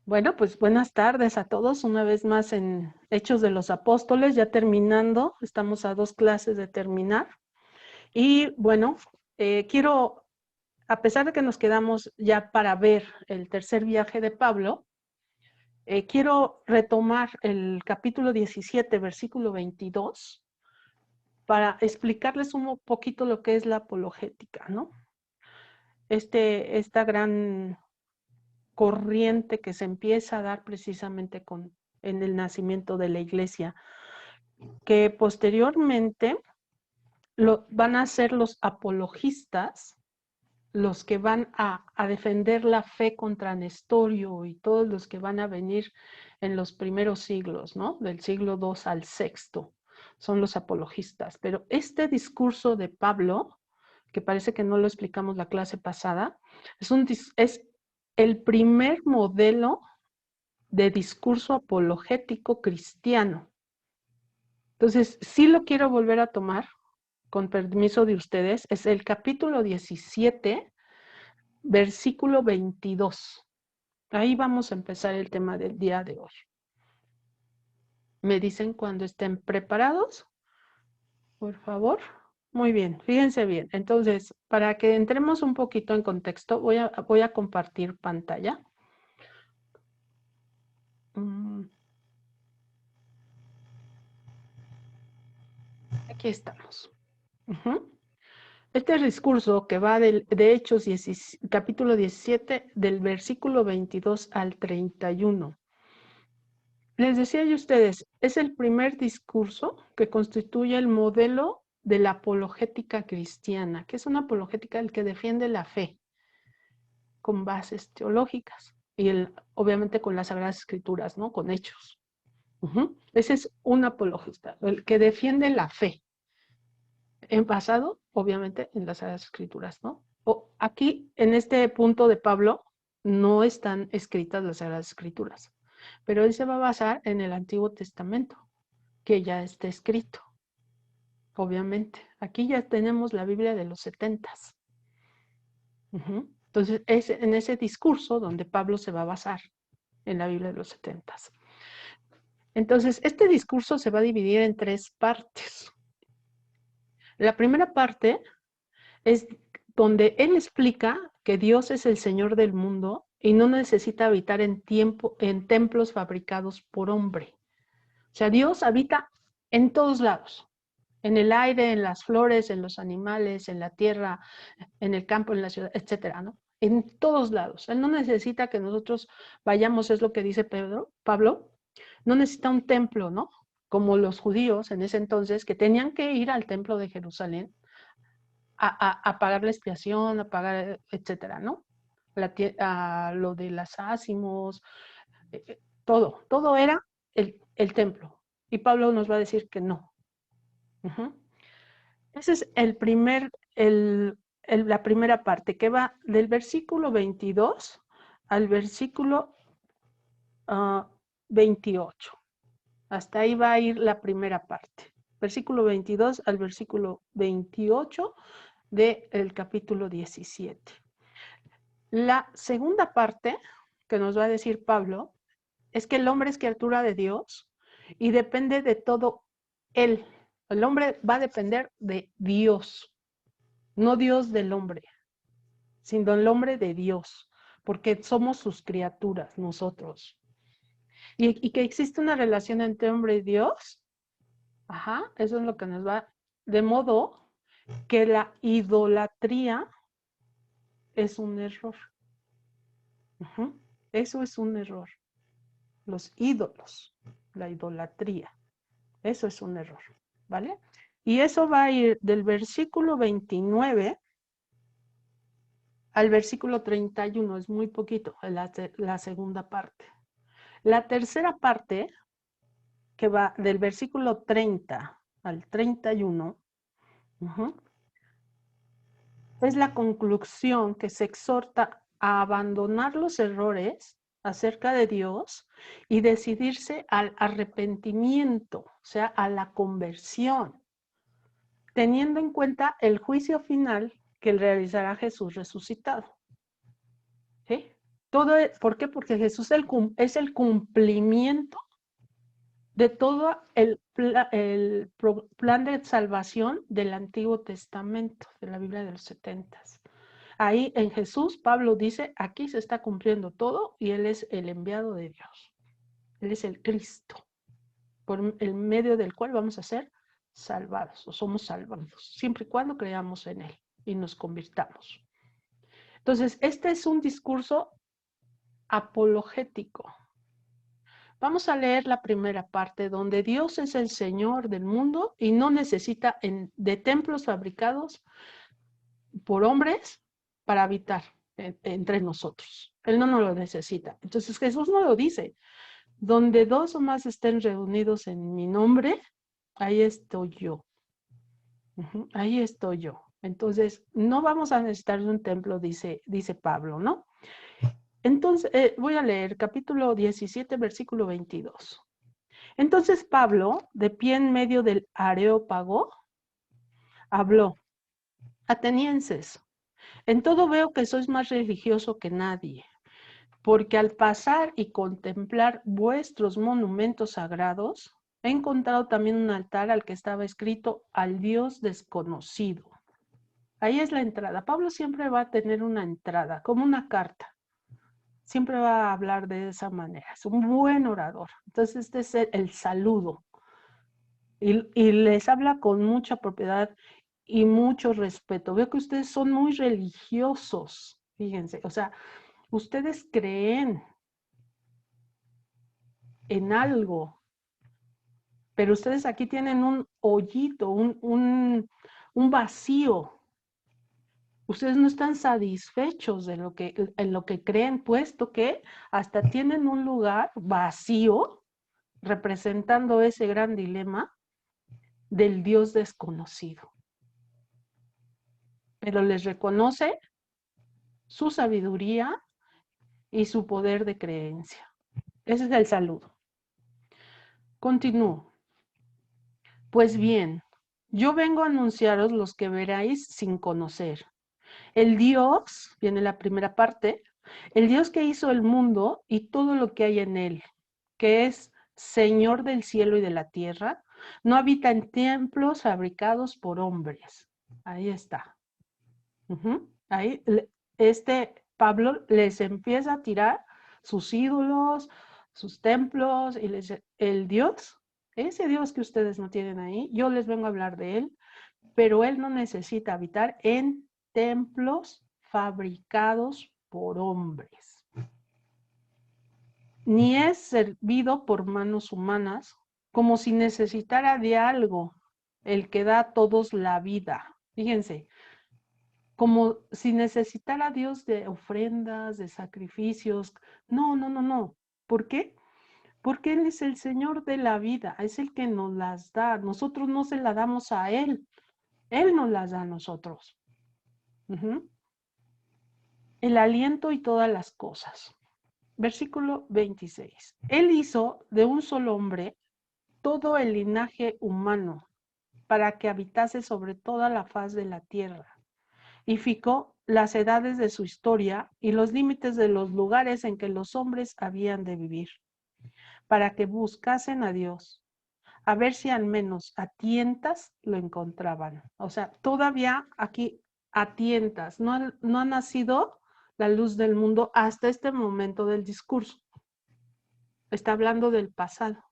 Bueno, pues buenas tardes a todos, una vez más en Hechos de los Apóstoles, ya terminando, estamos a 2 clases de terminar. Y bueno, quiero, a pesar de que nos quedamos ya para ver el tercer viaje de Pablo, quiero retomar el capítulo 17, versículo 22, para explicarles un poquito lo que es la apologética, ¿no? Esta gran corriente que se empieza a dar precisamente en el nacimiento de la iglesia, que posteriormente van a ser los apologistas, los que van a defender la fe contra Nestorio y todos los que van a venir en los primeros siglos, ¿no? Del siglo II al VI, son los apologistas. Pero este discurso de Pablo, que parece que no lo explicamos la clase pasada, es el primer modelo de discurso apologético cristiano. Entonces, sí lo quiero volver a tomar, con permiso de ustedes, es el capítulo 17, versículo 22. Ahí vamos a empezar el tema del día de hoy. Me dicen cuando estén preparados, por favor. Muy bien, fíjense bien. Entonces, para que entremos un poquito en contexto, voy a compartir pantalla. Aquí estamos. Este discurso que va de Hechos capítulo 17, del versículo 22 al 31. Les decía yo a ustedes, es el primer discurso que constituye el modelo de la apologética cristiana, que es una apologética el que defiende la fe con bases teológicas y obviamente con las Sagradas Escrituras, ¿no? Con hechos. Ese es un apologista, el que defiende la fe. En pasado, obviamente, en las Sagradas Escrituras, ¿no? Aquí, en este punto de Pablo, no están escritas las Sagradas Escrituras, pero él se va a basar en el Antiguo Testamento, que ya está escrito, obviamente. Aquí ya tenemos la Biblia de los 70s. Entonces, es en ese discurso donde Pablo se va a basar, en la Biblia de los 70s. Entonces, este discurso se va a dividir en 3 partes. La primera parte es donde él explica que Dios es el Señor del mundo y no necesita habitar en templos fabricados por hombre. O sea, Dios habita en todos lados, en el aire, en las flores, en los animales, en la tierra, en el campo, en la ciudad, etcétera, ¿no? En todos lados. Él no necesita que nosotros vayamos, es lo que dice Pablo, no necesita un templo, ¿no? Como los judíos en ese entonces, que tenían que ir al templo de Jerusalén a pagar la expiación, a pagar, etcétera, ¿no? Lo de las ácimos, todo era el templo. Y Pablo nos va a decir que no. Ese es la primera parte, que va del versículo 22 al versículo 28. Hasta ahí va a ir la primera parte. Versículo 22 al versículo 28 del capítulo 17. La segunda parte que nos va a decir Pablo es que el hombre es criatura de Dios y depende de todo él. El hombre va a depender de Dios, no Dios del hombre, sino el hombre de Dios, porque somos sus criaturas nosotros. Y que existe una relación entre hombre y Dios, eso es lo que nos va, de modo que la idolatría es un error. Eso es un error. Los ídolos, la idolatría, eso es un error, ¿vale? Y eso va a ir del versículo 29 al versículo 31, es muy poquito, la segunda parte. La tercera parte, que va del versículo 30 al 31, es la conclusión que se exhorta a abandonar los errores acerca de Dios y decidirse al arrepentimiento, o sea, a la conversión, teniendo en cuenta el juicio final que realizará Jesús resucitado. ¿Sí? ¿Por qué? Porque Jesús es el cumplimiento de todo el plan de salvación del Antiguo Testamento, de la Biblia de los 70. Ahí en Jesús, Pablo dice, aquí se está cumpliendo todo y Él es el enviado de Dios. Él es el Cristo, por el medio del cual vamos a ser salvados o somos salvados, siempre y cuando creamos en Él y nos convirtamos. Entonces, este es un discurso apologético. Vamos a leer la primera parte, donde Dios es el Señor del mundo y no necesita de templos fabricados por hombres para habitar entre nosotros. Él no nos lo necesita. Entonces Jesús no lo dice. Donde dos o más estén reunidos en mi nombre, ahí estoy yo. Ahí estoy yo. Entonces, no vamos a necesitar de un templo, dice Pablo, ¿no? Entonces, voy a leer capítulo 17, versículo 22. Entonces Pablo, de pie en medio del Areópago, habló: atenienses, en todo veo que sois más religioso que nadie, porque al pasar y contemplar vuestros monumentos sagrados, he encontrado también un altar al que estaba escrito al Dios desconocido. Ahí es la entrada. Pablo siempre va a tener una entrada, como una carta. Siempre va a hablar de esa manera. Es un buen orador. Entonces, este es el saludo. Y les habla con mucha propiedad y mucho respeto. Veo que ustedes son muy religiosos. Fíjense, o sea, ustedes creen en algo, pero ustedes aquí tienen un hoyito, un vacío. Ustedes no están satisfechos de en lo que creen, puesto que hasta tienen un lugar vacío representando ese gran dilema del Dios desconocido. Pero les reconoce su sabiduría y su poder de creencia. Ese es el saludo. Continúo. Pues bien, yo vengo a anunciaros los que veráis sin conocer. El Dios, viene la primera parte, el Dios que hizo el mundo y todo lo que hay en él, que es Señor del cielo y de la tierra, no habita en templos fabricados por hombres. Ahí está. Ahí Pablo les empieza a tirar sus ídolos, sus templos, y les dice, el Dios, ese Dios que ustedes no tienen ahí, yo les vengo a hablar de él, pero él no necesita habitar en templos fabricados por hombres, ni es servido por manos humanas, como si necesitara de algo el que da a todos la vida. Fíjense, como si necesitara Dios de ofrendas, de sacrificios. No, no, no, no. ¿Por qué? Porque Él es el Señor de la vida, es el que nos las da. Nosotros no se la damos a Él, Él nos las da a nosotros. El aliento y todas las cosas. Versículo 26. Él hizo de un solo hombre todo el linaje humano para que habitase sobre toda la faz de la tierra, y fijó las edades de su historia y los límites de los lugares en que los hombres habían de vivir, para que buscasen a Dios, a ver si al menos a tientas lo encontraban. O sea, todavía aquí a tientas, no ha nacido la luz del mundo hasta este momento del discurso. Está hablando del pasado.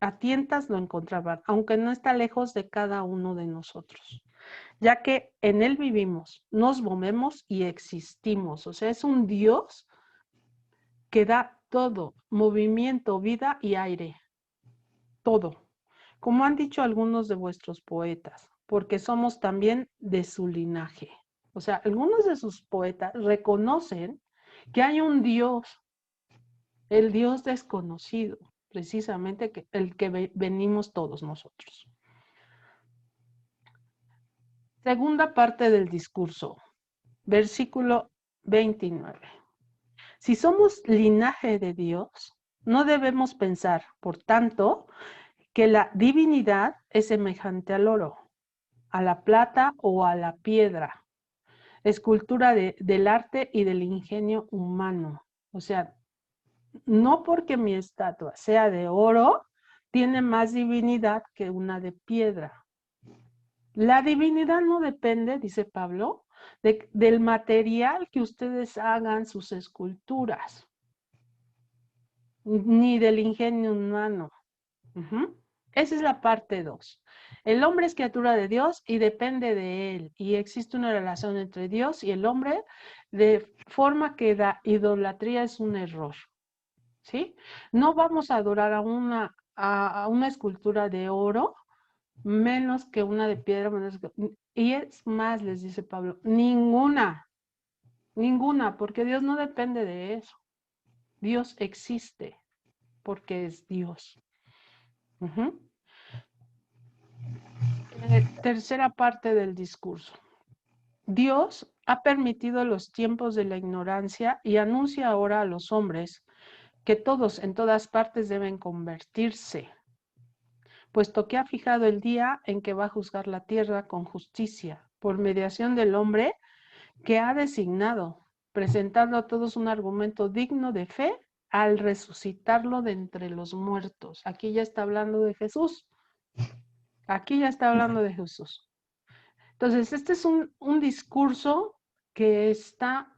A tientas lo encontraban, aunque no está lejos de cada uno de nosotros, ya que en Él vivimos, nos movemos y existimos. O sea, es un Dios que da todo, movimiento, vida y aire, todo. Como han dicho algunos de vuestros poetas, porque somos también de su linaje. O sea, algunos de sus poetas reconocen que hay un Dios, el Dios desconocido, precisamente el que venimos todos nosotros. Segunda parte del discurso, versículo 29. Si somos linaje de Dios, no debemos pensar, por tanto, que la divinidad es semejante al oro, a la plata o a la piedra. escultura del arte y del ingenio humano. O sea, no porque mi estatua sea de oro, tiene más divinidad que una de piedra. La divinidad no depende, dice Pablo, del material que ustedes hagan sus esculturas, ni del ingenio humano. Esa es la parte 2. El hombre es criatura de Dios y depende de él. Y existe una relación entre Dios y el hombre de forma que la idolatría es un error. ¿Sí? No vamos a adorar a una escultura de oro menos que una de piedra. Y es más, les dice Pablo, ninguna, porque Dios no depende de eso. Dios existe porque es Dios. Tercera parte del discurso. Dios ha permitido los tiempos de la ignorancia y anuncia ahora a los hombres que todos en todas partes deben convertirse, puesto que ha fijado el día en que va a juzgar la tierra con justicia, por mediación del hombre que ha designado, presentando a todos un argumento digno de fe al resucitarlo de entre los muertos. Aquí ya está hablando de Jesús. Aquí ya está hablando de Jesús. Entonces, este es un discurso que está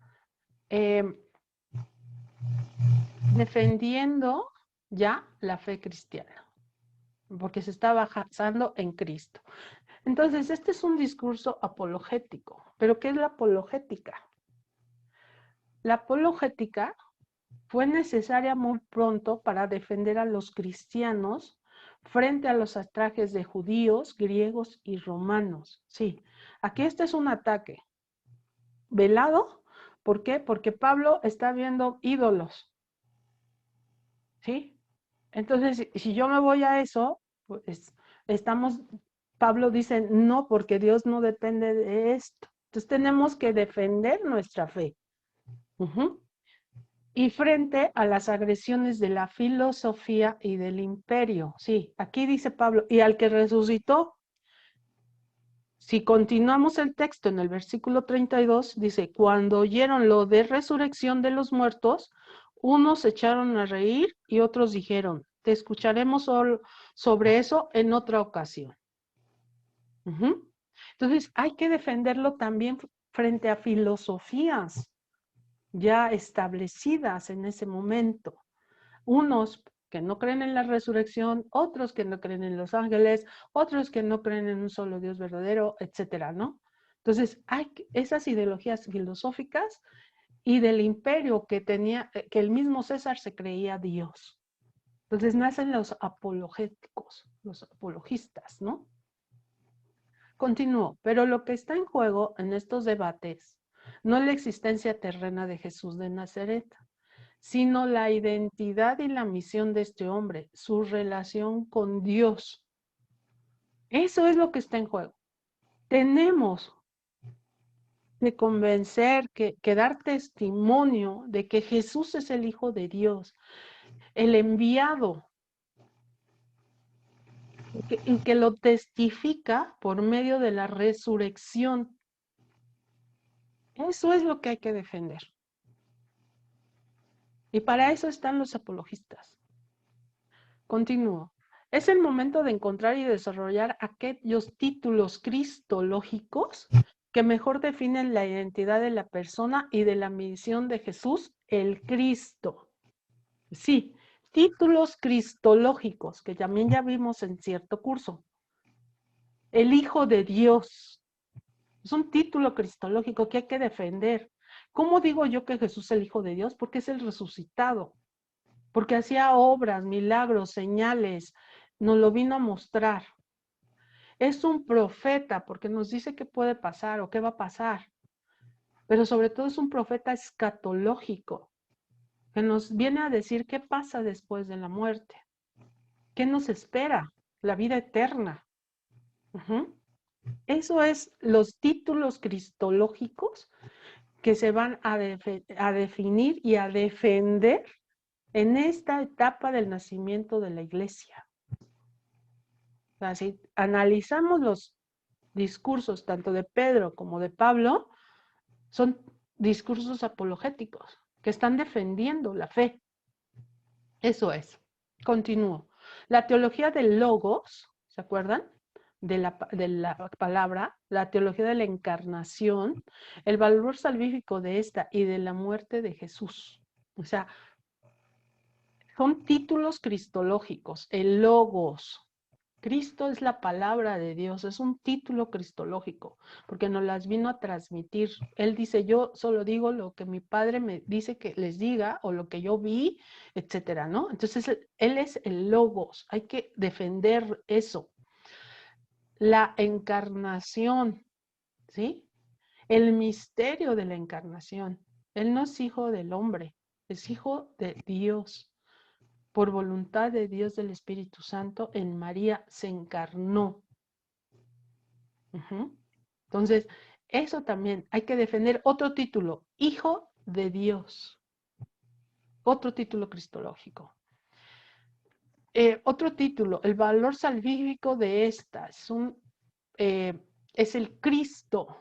defendiendo ya la fe cristiana, porque se está basando en Cristo. Entonces, este es un discurso apologético. ¿Pero qué es la apologética? La apologética fue necesaria muy pronto para defender a los cristianos frente a los ataques de judíos, griegos y romanos. Sí, aquí este es un ataque velado. ¿Por qué? Porque Pablo está viendo ídolos. ¿Sí? Entonces, si yo me voy a eso, pues Pablo dice, no, porque Dios no depende de esto. Entonces tenemos que defender nuestra fe. Y frente a las agresiones de la filosofía y del imperio. Sí, aquí dice Pablo, y al que resucitó. Si continuamos el texto en el versículo 32, dice, cuando oyeron lo de resurrección de los muertos, unos se echaron a reír y otros dijeron, te escucharemos sobre eso en otra ocasión. Entonces, hay que defenderlo también frente a filosofías ya establecidas en ese momento. Unos que no creen en la resurrección, otros que no creen en los ángeles, otros que no creen en un solo Dios verdadero, etcétera, ¿no? Entonces, hay esas ideologías filosóficas y del imperio que el mismo César se creía Dios. Entonces nacen los apologéticos, los apologistas, ¿no? Continúo, pero lo que está en juego en estos debates no es la existencia terrena de Jesús de Nazaret, sino la identidad y la misión de este hombre, su relación con Dios. Eso es lo que está en juego. Tenemos que convencer, que dar testimonio de que Jesús es el Hijo de Dios, el enviado, y que lo testifica por medio de la resurrección. Eso es lo que hay que defender. Y para eso están los apologistas. Continúo. Es el momento de encontrar y desarrollar aquellos títulos cristológicos que mejor definen la identidad de la persona y de la misión de Jesús, el Cristo. Sí, títulos cristológicos, que también ya vimos en cierto curso. El Hijo de Dios. Es un título cristológico que hay que defender. ¿Cómo digo yo que Jesús es el Hijo de Dios? Porque es el resucitado. Porque hacía obras, milagros, señales, nos lo vino a mostrar. Es un profeta porque nos dice qué puede pasar o qué va a pasar. Pero sobre todo es un profeta escatológico que nos viene a decir qué pasa después de la muerte. ¿Qué nos espera? La vida eterna. Eso es los títulos cristológicos que se van a definir y a defender en esta etapa del nacimiento de la iglesia. O sea, si analizamos los discursos tanto de Pedro como de Pablo, Son discursos apologéticos que están defendiendo la fe. Eso es. Continúo. La teología del logos, ¿se acuerdan? De la palabra, la teología de la encarnación, el valor salvífico de esta y de la muerte de Jesús. O sea, son títulos cristológicos, el logos. Cristo es la palabra de Dios, es un título cristológico, porque nos las vino a transmitir. Él dice, yo solo digo lo que mi padre me dice que les diga, o lo que yo vi, etcétera, ¿no? Entonces, él es el logos, hay que defender eso. La encarnación, ¿sí? El misterio de la encarnación. Él no es hijo del hombre, es hijo de Dios. Por voluntad de Dios del Espíritu Santo, en María se encarnó. Entonces, eso también hay que defender. Otro título, Hijo de Dios. Otro título cristológico. Otro título, el valor salvífico de esta. Es el Cristo.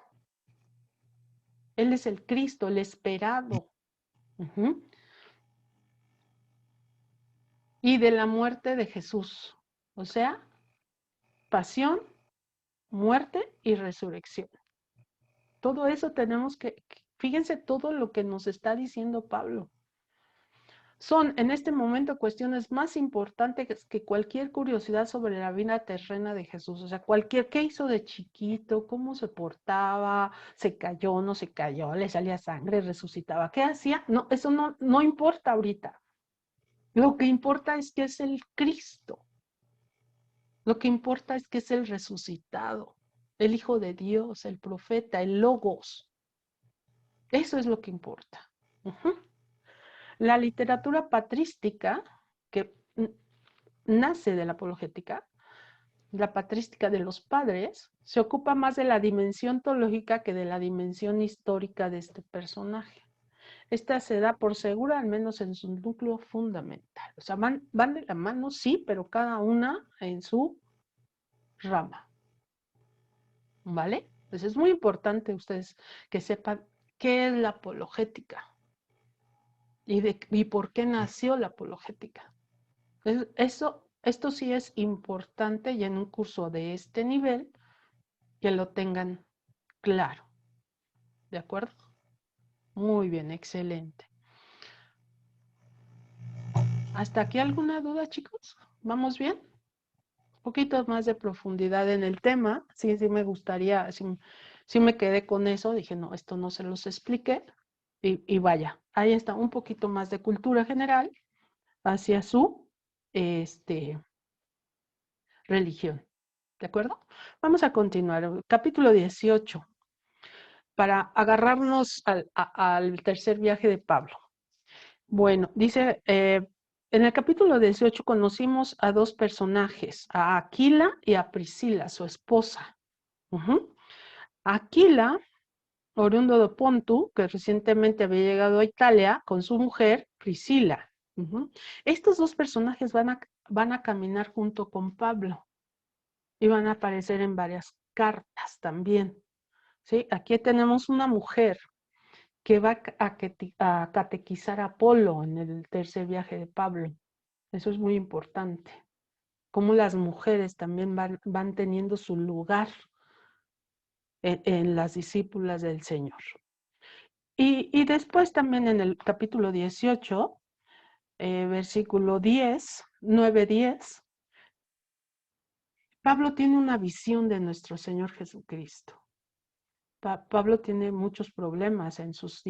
Él es el Cristo, el esperado. Y de la muerte de Jesús. O sea, pasión, muerte y resurrección. Todo eso tenemos fíjense todo lo que nos está diciendo Pablo. Son en este momento cuestiones más importantes que cualquier curiosidad sobre la vida terrena de Jesús. O sea, qué hizo de chiquito, cómo se portaba, se cayó, no se cayó, le salía sangre, resucitaba. ¿Qué hacía? No, eso no importa ahorita. Lo que importa es que es el Cristo. Lo que importa es que es el resucitado, el Hijo de Dios, el profeta, el Logos. Eso es lo que importa. La literatura patrística, que nace de la apologética, la patrística de los padres, se ocupa más de la dimensión teológica que de la dimensión histórica de este personaje. Esta se da por segura, al menos en su núcleo fundamental. O sea, van de la mano, sí, pero cada una en su rama. ¿Vale? Entonces es muy importante ustedes que sepan qué es la apologética y por qué nació la apologética. Esto sí es importante y en un curso de este nivel que lo tengan claro. ¿De acuerdo? Muy bien, excelente. ¿Hasta aquí alguna duda, chicos? ¿Vamos bien? Un poquito más de profundidad en el tema. Sí me gustaría, sí me quedé con eso. Dije, no, esto no se los expliqué. Y vaya, ahí está un poquito más de cultura general hacia su religión. ¿De acuerdo? Vamos a continuar. Capítulo 18. Para agarrarnos al tercer viaje de Pablo. Bueno, dice, en el capítulo 18 conocimos a dos personajes, a Aquila y a Priscila, su esposa. Aquila, oriundo de Ponto, que recientemente había llegado a Italia con su mujer, Priscila. Estos dos personajes van a caminar junto con Pablo y van a aparecer en varias cartas también. ¿Sí? Aquí tenemos una mujer que va a catequizar a Apolo en el tercer viaje de Pablo. Eso es muy importante. Cómo las mujeres también van teniendo su lugar en las discípulas del Señor. Y después también en el capítulo 18, versículo 10, 9-10, Pablo tiene una visión de nuestro Señor Jesucristo. Pablo tiene muchos problemas en sus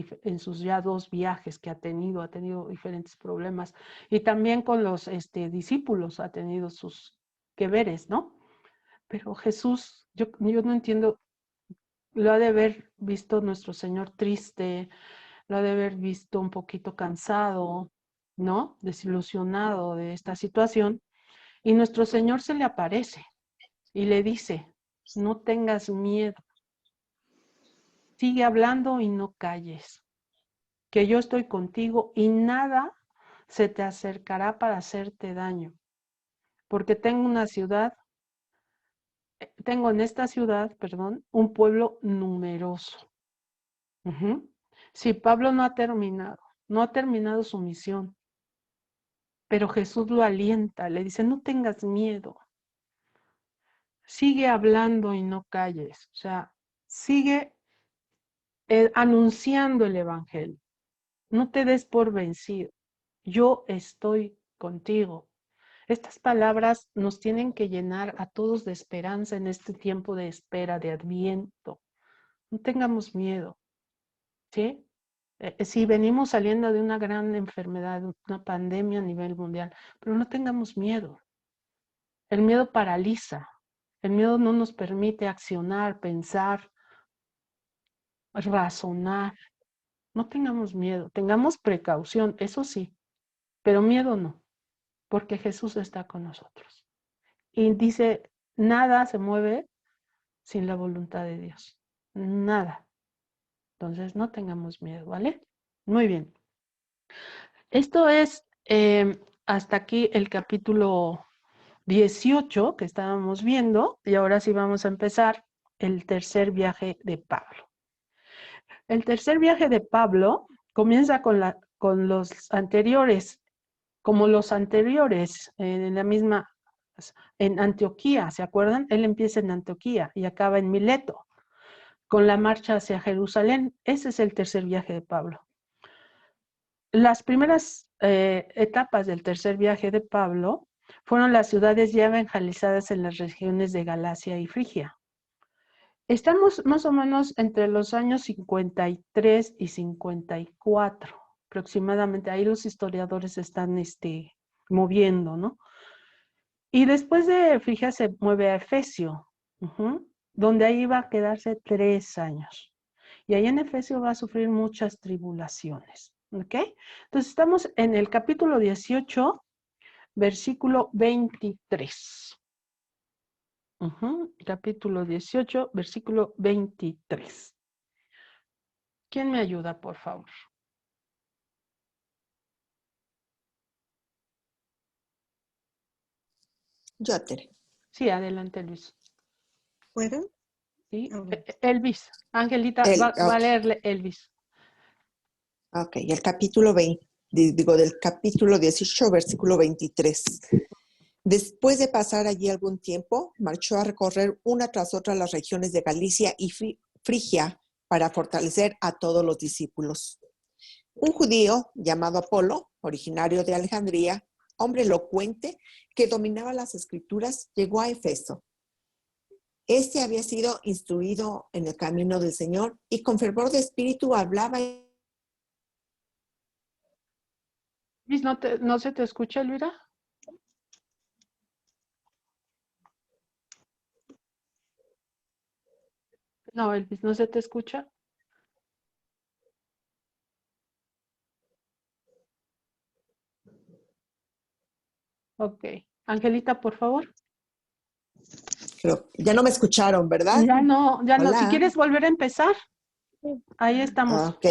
ya 2 viajes que ha tenido diferentes problemas. Y también con los discípulos ha tenido sus que veres, ¿no? Pero Jesús, yo no entiendo, lo ha de haber visto nuestro Señor triste, lo ha de haber visto un poquito cansado, ¿no? Desilusionado de esta situación. Y nuestro Señor se le aparece y le dice, no tengas miedo. Sigue hablando y no calles, que yo estoy contigo y nada se te acercará para hacerte daño, porque tengo en esta ciudad, un pueblo numeroso. Sí, Pablo no ha terminado su misión, pero Jesús lo alienta, le dice, no tengas miedo, sigue hablando y no calles, o sea, sigue anunciando el evangelio, no te des por vencido, yo estoy contigo. Estas palabras nos tienen que llenar a todos de esperanza en este tiempo de espera, de Adviento. No tengamos miedo, ¿sí? Sí, venimos saliendo de una gran enfermedad, una pandemia a nivel mundial, pero no tengamos miedo. El miedo paraliza. El miedo no nos permite accionar, pensar, razonar. No tengamos miedo, tengamos precaución, eso sí, pero miedo no, porque Jesús está con nosotros. Y dice, nada se mueve sin la voluntad de Dios. Nada. Entonces no tengamos miedo, ¿vale? Muy bien. Esto es hasta aquí el capítulo 18 que estábamos viendo y ahora sí vamos a empezar el tercer viaje de Pablo. El tercer viaje de Pablo comienza con los anteriores, como los anteriores, en la misma, en Antioquía, ¿se acuerdan? Él empieza en Antioquía y acaba en Mileto, con la marcha hacia Jerusalén. Ese es el tercer viaje de Pablo. Las primeras etapas del tercer viaje de Pablo fueron las ciudades ya evangelizadas en las regiones de Galacia y Frigia. Estamos más o menos entre los años 53 y 54, aproximadamente. Ahí los historiadores están moviendo, ¿no? Y después de Frigia se mueve a Efesio, donde ahí va a quedarse 3 años. Y ahí en Efesio va a sufrir muchas tribulaciones, ¿ok? Entonces estamos en el capítulo 18, versículo 23. Capítulo 18, versículo 23. ¿Quién me ayuda, por favor? Yo, Tere. Sí, adelante, Luis. ¿Puedo? ¿Sí? Okay. Elvis. Angelita, va a leerle Elvis. Ok, el capítulo 20, del capítulo 18, versículo 23. Después de pasar allí algún tiempo, marchó a recorrer una tras otra las regiones de Galicia y Frigia para fortalecer a todos los discípulos. Un judío llamado Apolo, originario de Alejandría, hombre elocuente que dominaba las escrituras, llegó a Efeso. Este había sido instruido en el camino del Señor y con fervor de espíritu hablaba. Luis, ¿no se te escucha, Elvira? No, Elvis, ¿no se te escucha? Ok. Angelita, por favor. Creo, ya no me escucharon, ¿verdad? Ya no. Si Hola. quieres volver a empezar, ahí estamos. Ok,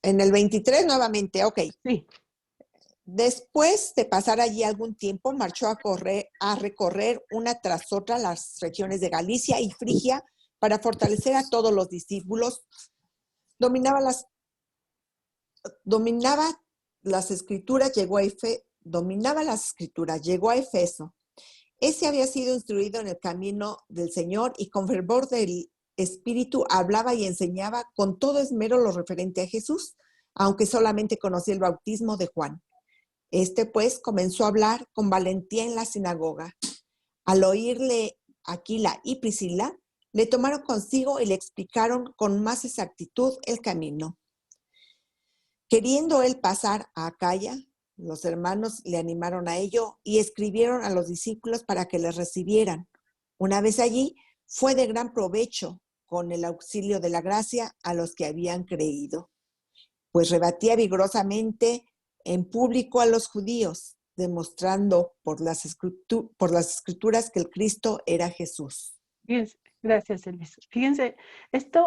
en el 23 nuevamente, ok. Sí. Después de pasar allí algún tiempo, marchó a recorrer una tras otra las regiones de Galicia y Frigia para fortalecer a todos los discípulos. Dominaba las escrituras, llegó a Efeso. Ese había sido instruido en el camino del Señor y con fervor del Espíritu hablaba y enseñaba con todo esmero lo referente a Jesús, aunque solamente conocía el bautismo de Juan. Pues comenzó a hablar con valentía en la sinagoga. Al oírle Aquila y Priscila, le tomaron consigo y le explicaron con más exactitud el camino. Queriendo él pasar a Acaya, los hermanos le animaron a ello y escribieron a los discípulos para que les recibieran. Una vez allí, fue de gran provecho, con el auxilio de la gracia, a los que habían creído, pues rebatía vigorosamente en público a los judíos, demostrando por las escrituras que el Cristo era Jesús. Fíjense, gracias, Elvis. Fíjense, este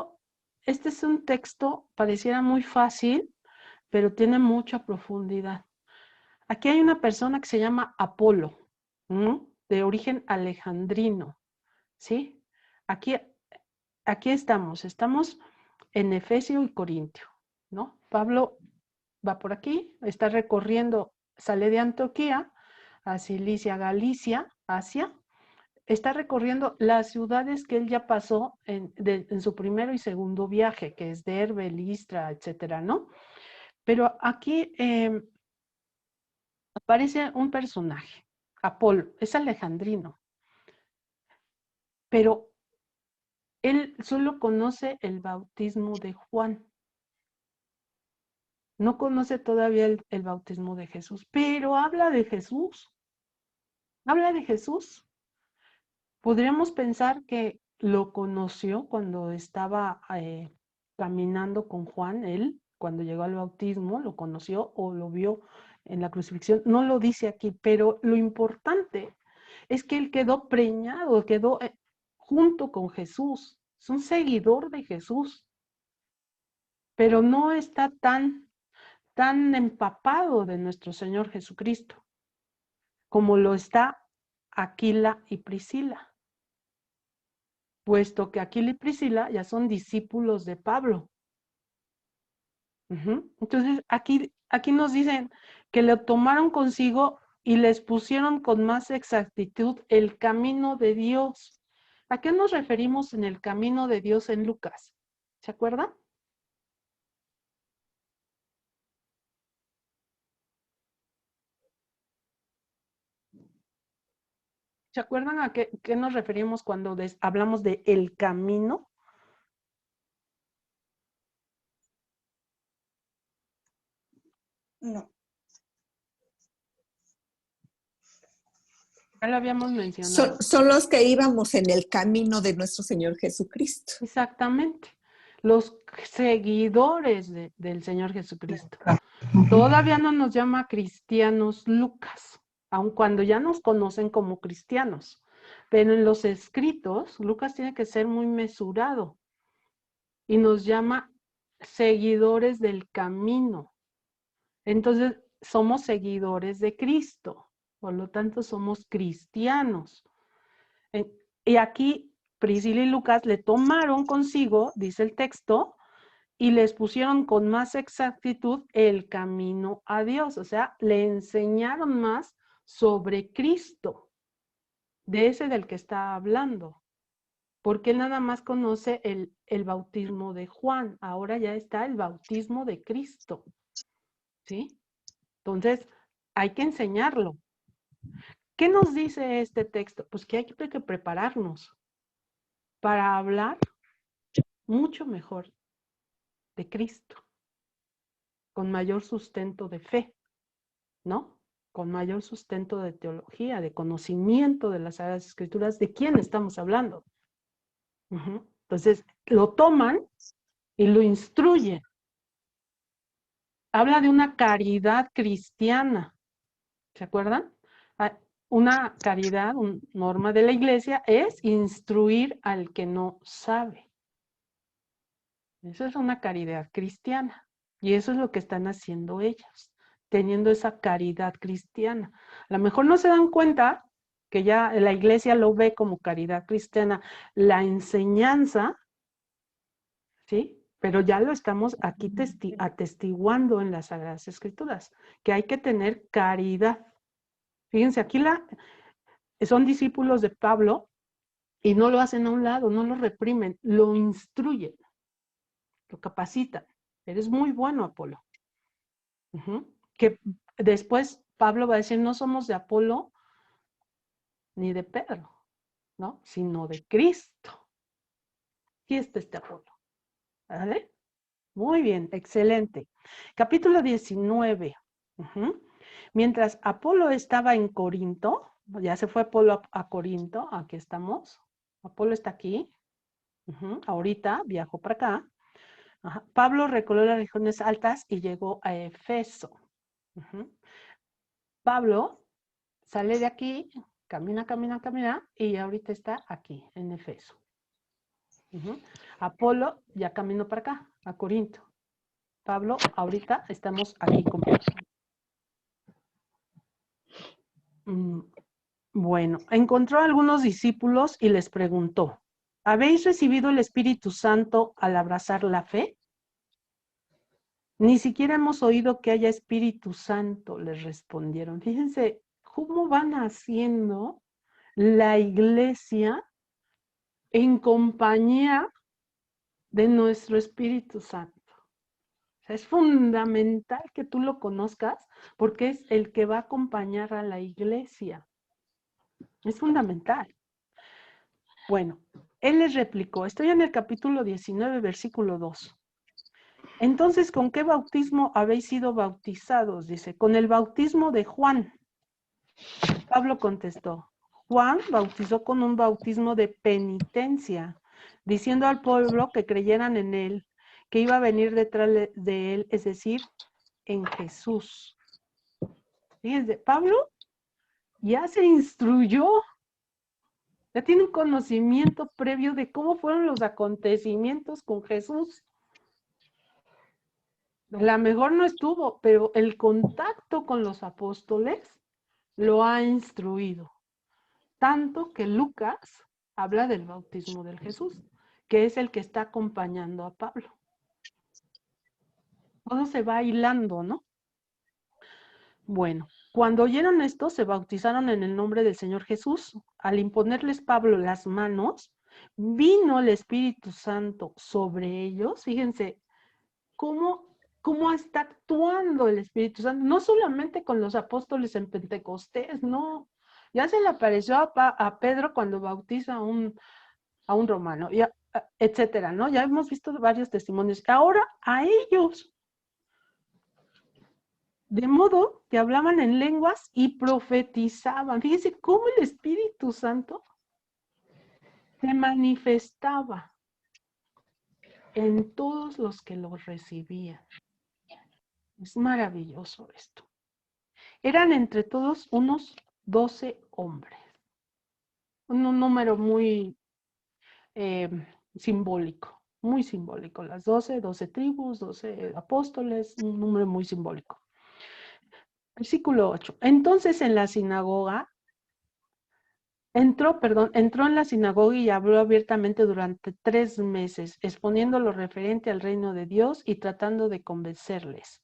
es un texto, pareciera muy fácil, pero tiene mucha profundidad. Aquí hay una persona que se llama Apolo, de origen alejandrino, ¿sí? Aquí estamos en Efesio y Corintio, ¿no? Pablo va por aquí, está recorriendo, sale de Antioquía a Cilicia, Galicia, Asia, está recorriendo las ciudades que él ya pasó en su primero y segundo viaje, que es Derbe, Listra, etcétera, ¿no? Pero aquí aparece un personaje, Apolo, es alejandrino, pero él solo conoce el bautismo de Juan. No conoce todavía el bautismo de Jesús, pero habla de Jesús. Habla de Jesús. Podríamos pensar que lo conoció cuando estaba caminando con Juan, él, cuando llegó al bautismo, lo conoció o lo vio en la crucifixión. No lo dice aquí, pero lo importante es que él quedó preñado, quedó junto con Jesús. Es un seguidor de Jesús, pero no está tan empapado de nuestro Señor Jesucristo como lo está Aquila y Priscila, puesto que Aquila y Priscila ya son discípulos de Pablo. Entonces, aquí nos dicen que le tomaron consigo y les pusieron con más exactitud el camino de Dios. ¿A qué nos referimos en el camino de Dios en Lucas? ¿Se acuerdan? ¿Se acuerdan a qué nos referimos cuando hablamos de el camino? No. Ya lo habíamos mencionado. Son los que íbamos en el camino de nuestro Señor Jesucristo. Exactamente. Los seguidores del Señor Jesucristo. Todavía no nos llama cristianos Lucas, aun cuando ya nos conocen como cristianos. Pero en los escritos, Lucas tiene que ser muy mesurado y nos llama seguidores del camino. Entonces, somos seguidores de Cristo, por lo tanto, somos cristianos. Y aquí, Priscila y Lucas le tomaron consigo, dice el texto, y les pusieron con más exactitud el camino a Dios, o sea, le enseñaron más sobre Cristo, de ese del que está hablando, porque él nada más conoce el bautismo de Juan, ahora ya está el bautismo de Cristo, ¿sí? Entonces, hay que enseñarlo. ¿Qué nos dice este texto? Pues que hay que prepararnos para hablar mucho mejor de Cristo, con mayor sustento de fe, ¿no? Con mayor sustento de teología, de conocimiento de las Sagradas Escrituras, ¿de quién estamos hablando? Entonces, lo toman y lo instruyen. Habla de una caridad cristiana, ¿se acuerdan? Una caridad, una norma de la iglesia es instruir al que no sabe. Eso es una caridad cristiana. Y eso es lo que están haciendo ellos, teniendo esa caridad cristiana. A lo mejor no se dan cuenta que ya la iglesia lo ve como caridad cristiana, la enseñanza, ¿sí? Pero ya lo estamos aquí atestiguando en las Sagradas Escrituras, que hay que tener caridad. Fíjense, aquí son discípulos de Pablo y no lo hacen a un lado, no lo reprimen, lo instruyen, lo capacitan. Eres muy bueno, Apolo. Que después Pablo va a decir, no somos de Apolo ni de Pedro, ¿no? Sino de Cristo. Aquí está este Apolo. ¿Vale? Muy bien, excelente. Capítulo 19. Mientras Apolo estaba en Corinto, ya se fue Apolo a Corinto, aquí estamos. Apolo está aquí. Ahorita viajó para acá. Pablo recorrió las regiones altas y llegó a Efeso. Pablo sale de aquí, camina, y ahorita está aquí, en Efeso. Apolo ya caminó para acá, a Corinto. Pablo, ahorita estamos aquí con Pablo. Bueno, encontró a algunos discípulos y les preguntó, ¿Habéis recibido el Espíritu Santo al abrazar la fe? Ni siquiera hemos oído que haya Espíritu Santo, les respondieron. Fíjense cómo van haciendo la iglesia en compañía de nuestro Espíritu Santo. O sea, es fundamental que tú lo conozcas porque es el que va a acompañar a la iglesia. Es fundamental. Bueno, él les replicó, estoy en el capítulo 19, versículo 2. Entonces, ¿con qué bautismo habéis sido bautizados? Dice, con el bautismo de Juan. Pablo contestó, Juan bautizó con un bautismo de penitencia, diciendo al pueblo que creyeran en él, que iba a venir detrás de él, es decir, en Jesús. Fíjense, Pablo ya se instruyó, ya tiene un conocimiento previo de cómo fueron los acontecimientos con Jesús. A lo mejor no estuvo, pero el contacto con los apóstoles lo ha instruido. Tanto que Lucas habla del bautismo del Jesús, que es el que está acompañando a Pablo. Todo se va hilando, ¿no? Bueno, cuando oyeron esto, se bautizaron en el nombre del Señor Jesús. Al imponerles Pablo las manos, vino el Espíritu Santo sobre ellos. Fíjense cómo está actuando el Espíritu Santo, no solamente con los apóstoles en Pentecostés, no. Ya se le apareció a Pedro cuando bautiza a un romano, etcétera, ¿no? Ya hemos visto varios testimonios. Ahora a ellos. De modo que hablaban en lenguas y profetizaban. Fíjense cómo el Espíritu Santo se manifestaba en todos los que lo recibían. Es maravilloso esto. Eran entre todos unos 12 hombres. Un número muy simbólico, muy simbólico. Las 12 tribus, 12 apóstoles, un número muy simbólico. Versículo 8. Entonces en la sinagoga, entró en la sinagoga y habló abiertamente durante 3 meses, exponiendo lo referente al reino de Dios y tratando de convencerles.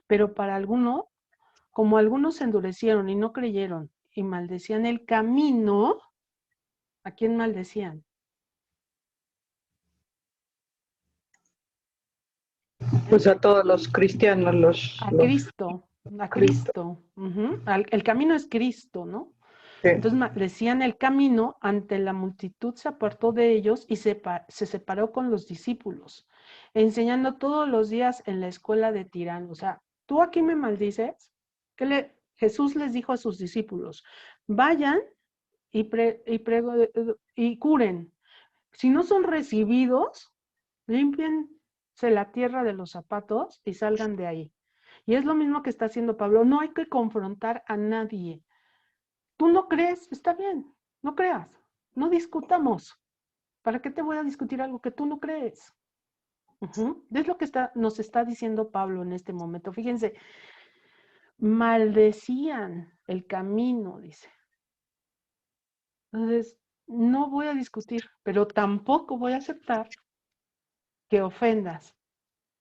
Pero para algunos, como algunos se endurecieron y no creyeron y maldecían el camino, ¿a quién maldecían? Pues a todos los cristianos, A Cristo, a Cristo. El camino es Cristo, ¿no? Sí. Entonces maldecían el camino, ante la multitud se apartó de ellos y se separó con los discípulos, enseñando todos los días en la escuela de Tirano. O sea, tú aquí me maldices. Jesús les dijo a sus discípulos, vayan y curen. Si no son recibidos, límpiense la tierra de los zapatos y salgan de ahí. Y es lo mismo que está haciendo Pablo. No hay que confrontar a nadie. Tú no crees, está bien, no creas, no discutamos. ¿Para qué te voy a discutir algo que tú no crees? Es lo que nos está diciendo Pablo en este momento. Fíjense, maldecían el camino, dice. Entonces, no voy a discutir, pero tampoco voy a aceptar que ofendas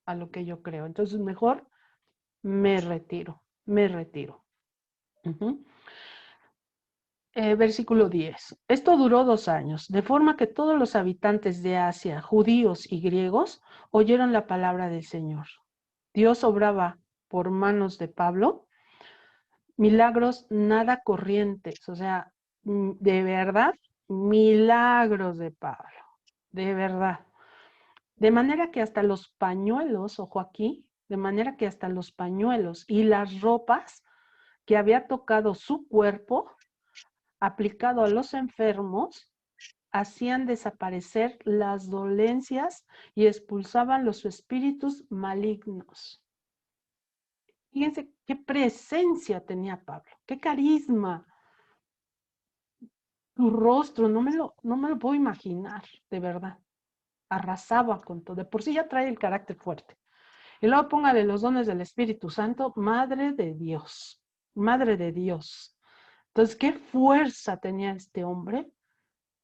a lo que yo creo. Entonces, mejor me retiro. Versículo 10. Esto duró 2 años, de forma que todos los habitantes de Asia, judíos y griegos, oyeron la palabra del Señor. Dios obraba por manos de Pablo milagros nada corrientes, o sea, de verdad, milagros de Pablo, de verdad. De manera que hasta los pañuelos, ojo aquí, de manera que hasta los pañuelos y las ropas que había tocado su cuerpo, aplicado a los enfermos, hacían desaparecer las dolencias y expulsaban los espíritus malignos. Fíjense qué presencia tenía Pablo, qué carisma. Su rostro, no me lo puedo imaginar, de verdad. Arrasaba con todo. De por sí ya trae el carácter fuerte. Y luego póngale los dones del Espíritu Santo, Madre de Dios. Madre de Dios. Entonces, ¿qué fuerza tenía este hombre?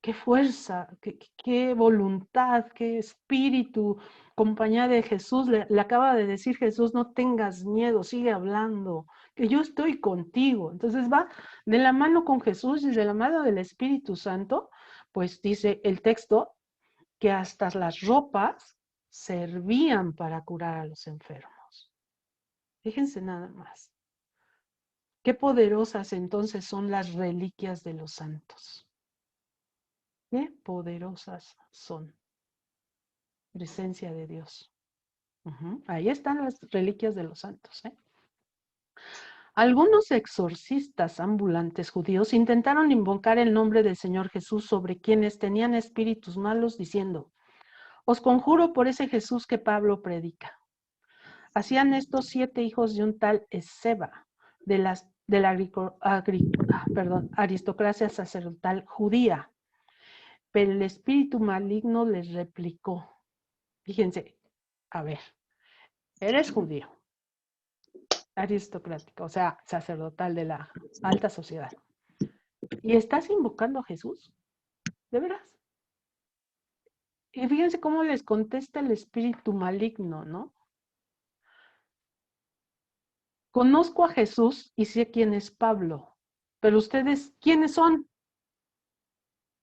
qué fuerza, qué voluntad, qué espíritu, compañía de Jesús. Le acaba de decir Jesús, no tengas miedo, sigue hablando, que yo estoy contigo. Entonces va de la mano con Jesús y de la mano del Espíritu Santo, pues dice el texto que hasta las ropas servían para curar a los enfermos. Fíjense nada más. Qué poderosas entonces son las reliquias de los santos. Qué poderosas son. Presencia de Dios. Ahí están las reliquias de los santos. Algunos exorcistas ambulantes judíos intentaron invocar el nombre del Señor Jesús sobre quienes tenían espíritus malos, diciendo: os conjuro por ese Jesús que Pablo predica. Hacían estos 7 hijos de un tal Esceva, de la aristocracia sacerdotal judía. Pero el espíritu maligno les replicó. Fíjense, a ver, eres judío, aristocrático, o sea, sacerdotal de la alta sociedad. ¿Y estás invocando a Jesús? ¿De veras? Y fíjense cómo les contesta el espíritu maligno, ¿no? Conozco a Jesús y sé quién es Pablo, pero ustedes, ¿quiénes son?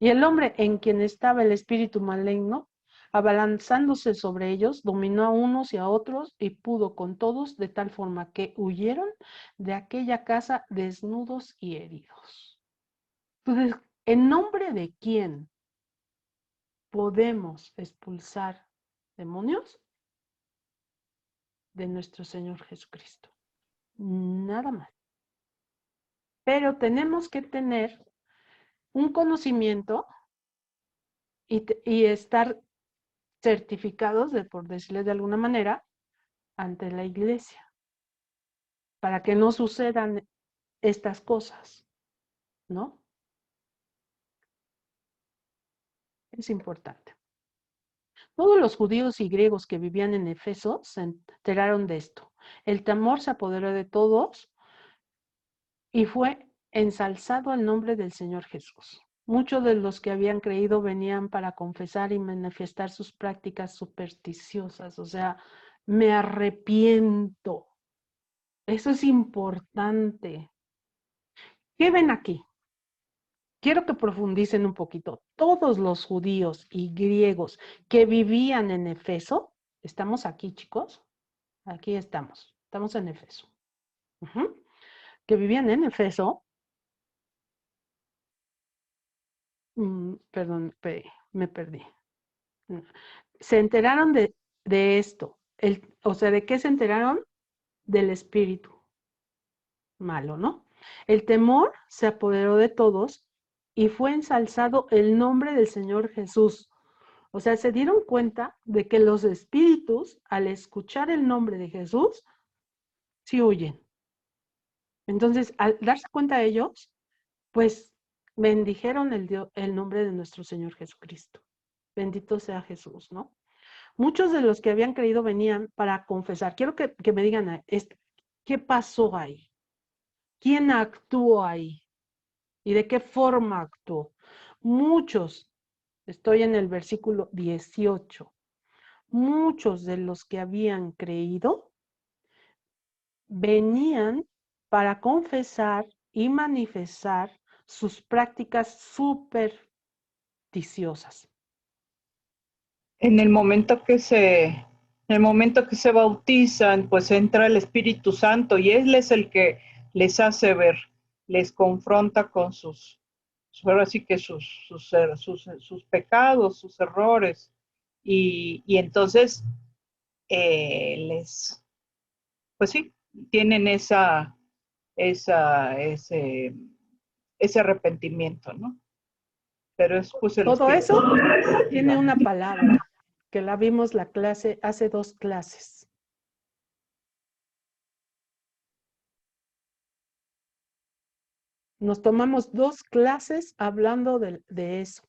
Y el hombre en quien estaba el espíritu maligno, abalanzándose sobre ellos, dominó a unos y a otros y pudo con todos, de tal forma que huyeron de aquella casa desnudos y heridos. Entonces, ¿en nombre de quién podemos expulsar demonios? De nuestro Señor Jesucristo. Nada más. Pero tenemos que tener un conocimiento y estar certificados, por decirles de alguna manera, ante la iglesia, para que no sucedan estas cosas, ¿no? Es importante. Todos los judíos y griegos que vivían en Éfeso se enteraron de esto. El temor se apoderó de todos y fue ensalzado el nombre del Señor Jesús. Muchos de los que habían creído venían para confesar y manifestar sus prácticas supersticiosas, o sea, me arrepiento. Eso es importante. ¿Qué ven aquí? Quiero que profundicen un poquito. Todos los judíos y griegos que vivían en Éfeso, ¿estamos aquí, chicos? Aquí estamos en Éfeso. Que vivían en Éfeso, perdón, me perdí. Se enteraron de esto. O sea, ¿de qué se enteraron? Del espíritu malo, ¿no? El temor se apoderó de todos y fue ensalzado el nombre del Señor Jesús. O sea, se dieron cuenta de que los espíritus, al escuchar el nombre de Jesús, sí huyen. Entonces, al darse cuenta ellos, pues bendijeron el nombre de nuestro Señor Jesucristo. Bendito sea Jesús, ¿no? Muchos de los que habían creído venían para confesar. Quiero que me digan, ¿qué pasó ahí? ¿Quién actuó ahí? ¿Y de qué forma actuó? Muchos, estoy en el versículo 18, muchos de los que habían creído venían para confesar y manifestar sus prácticas supersticiosas. En el momento que se bautizan, pues entra el Espíritu Santo y Él es el que les hace ver, les confronta con ahora sí que sus pecados, sus errores, y entonces pues sí, tienen ese arrepentimiento, ¿no? Pero es pues el todo Espíritu. Eso tiene una palabra que la vimos la clase hace 2 clases. Nos tomamos 2 clases hablando de eso.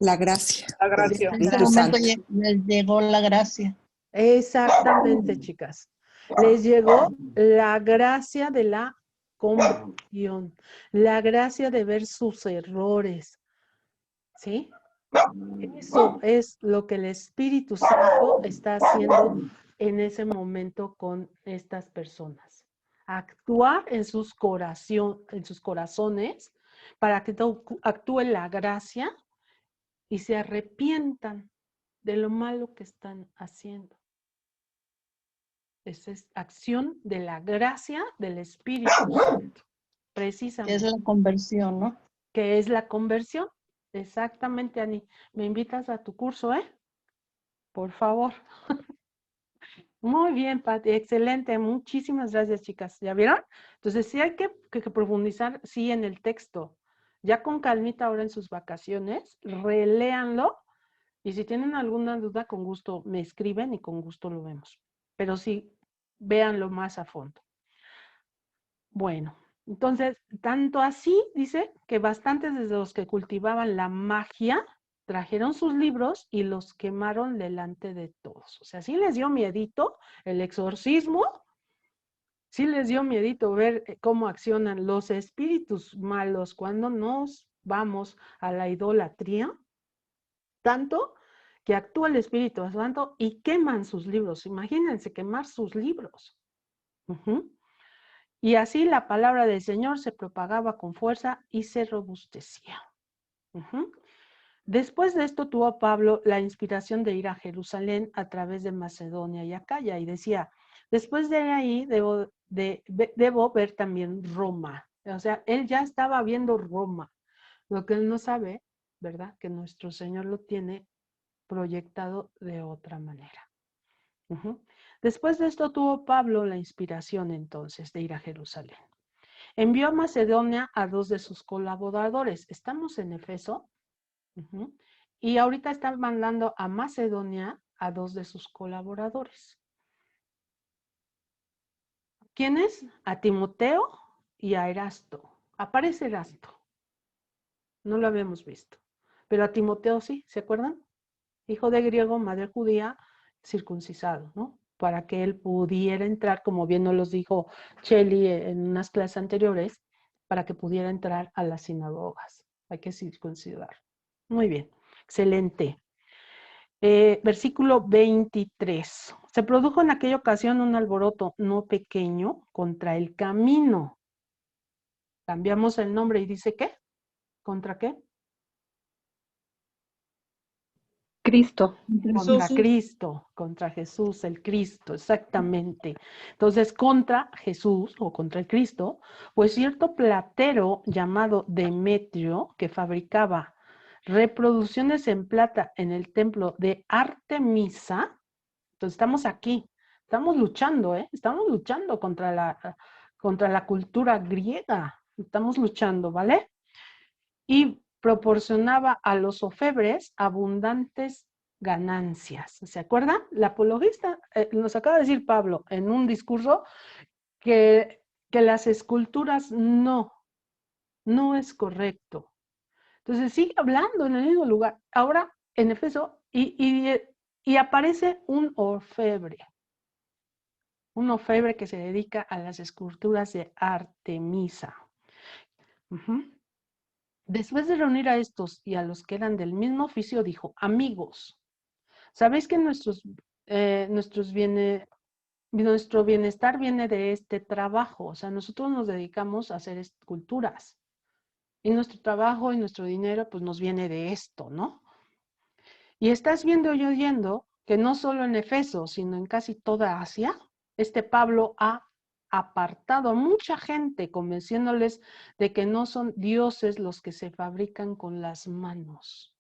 La gracia. La gracia. En este momento les llegó la gracia. Exactamente, chicas. Les llegó la gracia de la conversión, la gracia de ver sus errores, ¿sí? Eso es lo que el Espíritu Santo está haciendo en ese momento con estas personas. Actuar en sus corazones para que actúe la gracia y se arrepientan de lo malo que están haciendo. Esa es acción de la gracia del Espíritu Santo, precisamente. Es la conversión, ¿no? Que es la conversión. Exactamente, Ani. ¿Me invitas a tu curso, por favor? Muy bien, Pati, excelente. Muchísimas gracias, chicas. ¿Ya vieron? Entonces, sí hay que profundizar, sí, en el texto. Ya con calmita ahora en sus vacaciones, reléanlo. Y si tienen alguna duda, con gusto me escriben y con gusto lo vemos. Pero sí, véanlo más a fondo. Bueno, entonces, tanto así, dice, que bastantes de los que cultivaban la magia trajeron sus libros y los quemaron delante de todos. O sea, sí les dio miedito el exorcismo, sí les dio miedito ver cómo accionan los espíritus malos cuando nos vamos a la idolatría, tanto que actúa el Espíritu Santo y queman sus libros. Imagínense quemar sus libros. Y así la palabra del Señor se propagaba con fuerza y se robustecía. Después de esto tuvo Pablo la inspiración de ir a Jerusalén a través de Macedonia y Acaya, y decía, después de ahí debo ver también Roma. O sea, él ya estaba viendo Roma. Lo que él no sabe, ¿verdad? Que nuestro Señor lo tiene proyectado de otra manera. Después de esto tuvo Pablo la inspiración entonces de ir a Jerusalén. Envió a Macedonia a 2 de sus colaboradores. Estamos en Efeso. Y ahorita está mandando a Macedonia a 2 de sus colaboradores. ¿Quiénes? A Timoteo y a Erasto. Aparece Erasto. No lo habíamos visto. Pero a Timoteo sí, ¿se acuerdan? Hijo de griego, madre judía, circuncisado, ¿no? Para que él pudiera entrar, como bien nos los dijo Cheli en unas clases anteriores, para que pudiera entrar a las sinagogas. Hay que circuncidar. Muy bien, excelente. Versículo 23. Se produjo en aquella ocasión un alboroto no pequeño contra el camino. Cambiamos el nombre y dice ¿qué? ¿Contra qué? Cristo. Contra Cristo, contra Jesús, el Cristo, exactamente. Entonces, contra Jesús o contra el Cristo, pues cierto platero llamado Demetrio, que fabricaba reproducciones en plata en el templo de Artemisa. Entonces, estamos aquí, estamos luchando, estamos luchando contra la cultura griega, estamos luchando, ¿vale? Y proporcionaba a los orfebres abundantes ganancias. ¿Se acuerdan? La apologista, nos acaba de decir Pablo en un discurso que las esculturas no es correcto. Entonces sigue hablando en el mismo lugar. Ahora en Efeso y aparece un orfebre. Un orfebre que se dedica a las esculturas de Artemisa. Después de reunir a estos y a los que eran del mismo oficio, dijo, amigos, ¿sabéis que nuestro bienestar viene de este trabajo? O sea, nosotros nos dedicamos a hacer esculturas. Y nuestro trabajo y nuestro dinero, pues nos viene de esto, ¿no? Y estás viendo y oyendo que no solo en Efeso, sino en casi toda Asia, Pablo ha apartado a mucha gente, convenciéndoles de que no son dioses los que se fabrican con las manos.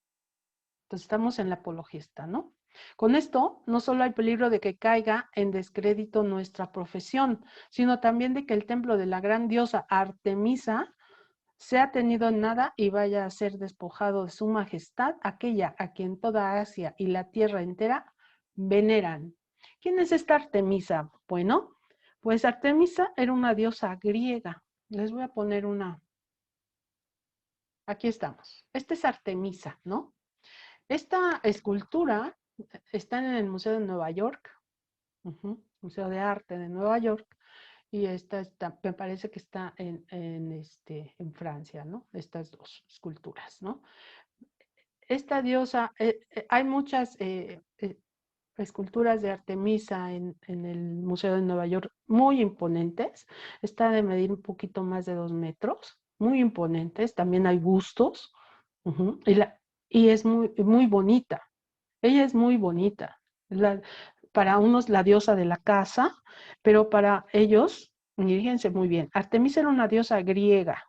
Entonces estamos en la apologista, ¿no? Con esto, no solo hay peligro de que caiga en descrédito nuestra profesión, sino también de que el templo de la gran diosa Artemisa sea tenido en nada y vaya a ser despojado de su majestad, aquella a quien toda Asia y la tierra entera veneran. ¿Quién es esta Artemisa? Bueno, pues Artemisa era una diosa griega. Les voy a poner una. Aquí estamos. Esta es Artemisa, ¿no? Esta escultura está en el Museo de Nueva York, Museo de Arte de Nueva York, y esta está, me parece que está en Francia, ¿no? Estas dos esculturas, ¿no? Esta diosa, hay muchas esculturas de Artemisa en el Museo de Nueva York muy imponentes. Está de medir un poquito más de 2 metros, muy imponentes. También hay bustos. Ujú, y es muy, muy bonita. Ella es muy bonita. Para unos la diosa de la casa, pero para ellos, fíjense muy bien, Artemisa era una diosa griega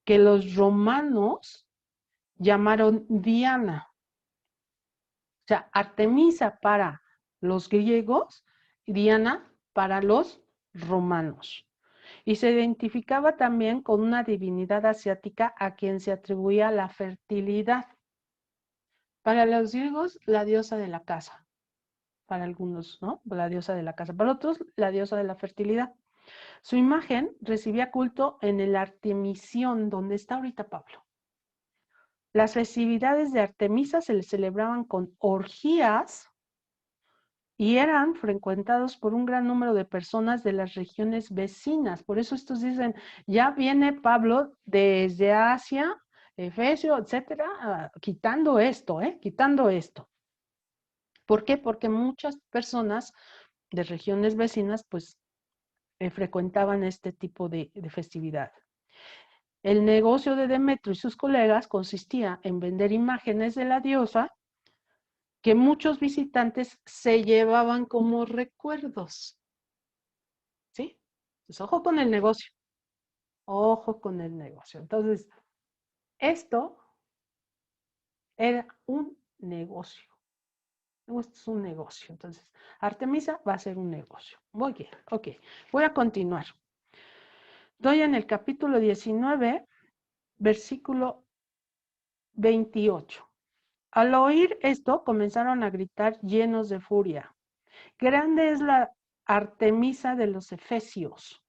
que los romanos llamaron Diana. O sea, Artemisa para los griegos y Diana para los romanos. Y se identificaba también con una divinidad asiática a quien se atribuía la fertilidad. Para los griegos, la diosa de la casa. Para algunos, ¿no? La diosa de la casa. Para otros, la diosa de la fertilidad. Su imagen recibía culto en el Artemisión, donde está ahorita Pablo. Las festividades de Artemisa se le celebraban con orgías y eran frecuentados por un gran número de personas de las regiones vecinas. Por eso estos dicen, ya viene Pablo desde Asia, Efesio, etcétera, quitando esto, quitando esto. ¿Por qué? Porque muchas personas de regiones vecinas, pues, frecuentaban este tipo de festividad. El negocio de Demetrio y sus colegas consistía en vender imágenes de la diosa que muchos visitantes se llevaban como recuerdos. ¿Sí? Pues ojo con el negocio. Ojo con el negocio. Entonces, esto era un negocio. Esto es un negocio. Entonces, Artemisa va a ser un negocio. Muy bien, ok. Voy a continuar. Doy en el capítulo 19, versículo 28. Al oír esto, comenzaron a gritar llenos de furia. Grande es la Artemisa de los Efesios.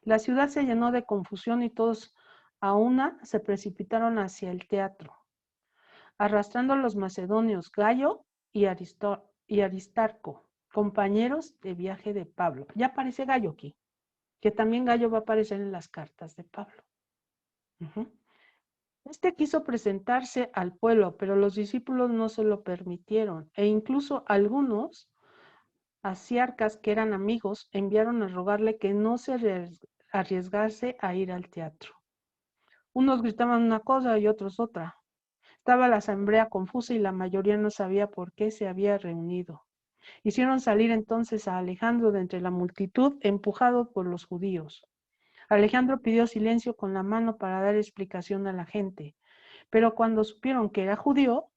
La ciudad se llenó de confusión y todos a una se precipitaron hacia el teatro, arrastrando a los macedonios Gayo y Aristarco, compañeros de viaje de Pablo. Ya aparece Gayo aquí, que también Gayo va a aparecer en las cartas de Pablo. Este quiso presentarse al pueblo, pero los discípulos no se lo permitieron, e incluso algunos asiarcas que eran amigos enviaron a rogarle que no se arriesgase a ir al teatro. Unos gritaban una cosa y otros otra. Estaba la asamblea confusa y la mayoría no sabía por qué se había reunido. Hicieron salir entonces a Alejandro de entre la multitud, empujado por los judíos. Alejandro pidió silencio con la mano para dar explicación a la gente, pero cuando supieron que era judío,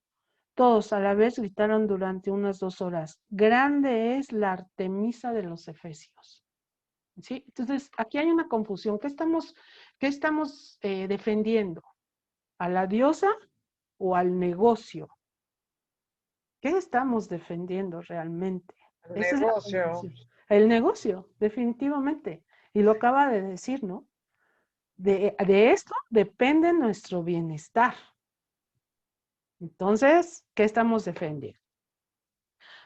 todos a la vez gritaron durante unas 2 horas, grande es la Artemisa de los Efesios. ¿Sí? Entonces, aquí hay una confusión. ¿Qué estamos defendiendo? ¿A la diosa o al negocio? ¿Qué estamos defendiendo realmente? Esa es la confusión. El negocio, definitivamente. Y lo acaba de decir, ¿no? De esto depende nuestro bienestar. Entonces, ¿qué estamos defendiendo?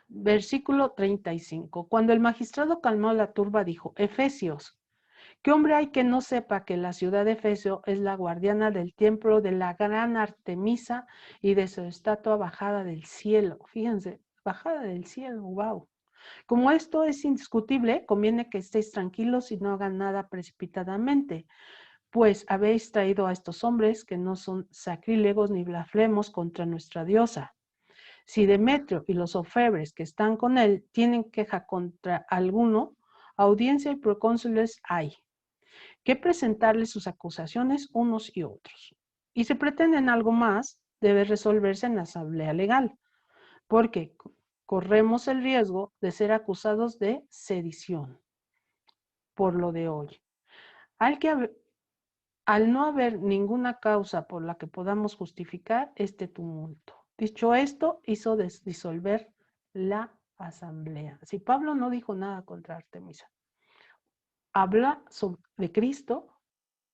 Versículo 35. Cuando el magistrado calmó la turba, dijo, Efesios, ¿qué hombre hay que no sepa que la ciudad de Efesio es la guardiana del templo de la gran Artemisa y de su estatua bajada del cielo? Fíjense, bajada del cielo, wow. Como esto es indiscutible, conviene que estéis tranquilos y no hagan nada precipitadamente, pues habéis traído a estos hombres que no son sacrílegos ni blasfemos contra nuestra diosa. Si Demetrio y los orfebres que están con él tienen queja contra alguno, audiencia y procónsules hay, que presentarles sus acusaciones unos y otros. Y si pretenden algo más, debe resolverse en la asamblea legal, porque corremos el riesgo de ser acusados de sedición por lo de hoy. Al no haber ninguna causa por la que podamos justificar este tumulto. Dicho esto, hizo disolver la asamblea. Si Pablo no dijo nada contra Artemisa, habla de Cristo,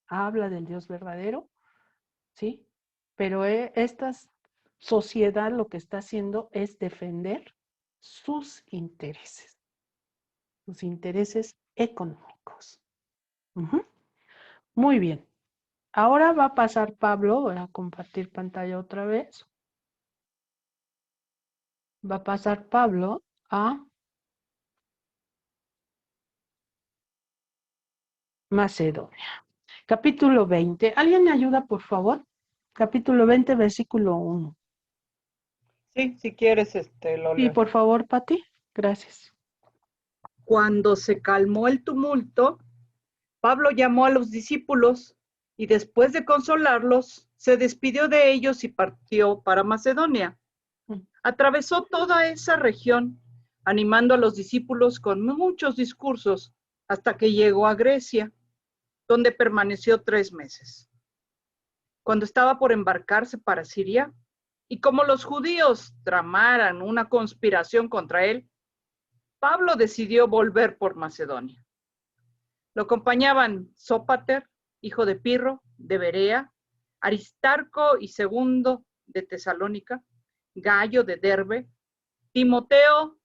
habla del Dios verdadero, ¿sí? Pero esta sociedad lo que está haciendo es defender sus intereses económicos. políticos. Ujú. Muy bien. Ahora va a pasar Pablo, voy a compartir pantalla otra vez. Va a pasar Pablo a Macedonia. Capítulo 20. ¿Alguien me ayuda, por favor? Capítulo 20, versículo 1. Sí, si quieres, lo Sí, leo. por favor, Pati. Gracias. Cuando se calmó el tumulto, Pablo llamó a los discípulos y después de consolarlos, se despidió de ellos y partió para Macedonia. Atravesó toda esa región, animando a los discípulos con muchos discursos, hasta que llegó a Grecia, donde permaneció 3 meses. Cuando estaba por embarcarse para Siria, y como los judíos tramaran una conspiración contra él, Pablo decidió volver por Macedonia. Lo acompañaban Sópater, hijo de Pirro, de Berea, Aristarco y Segundo, de Tesalónica, Gallo, de Derbe, Timoteo,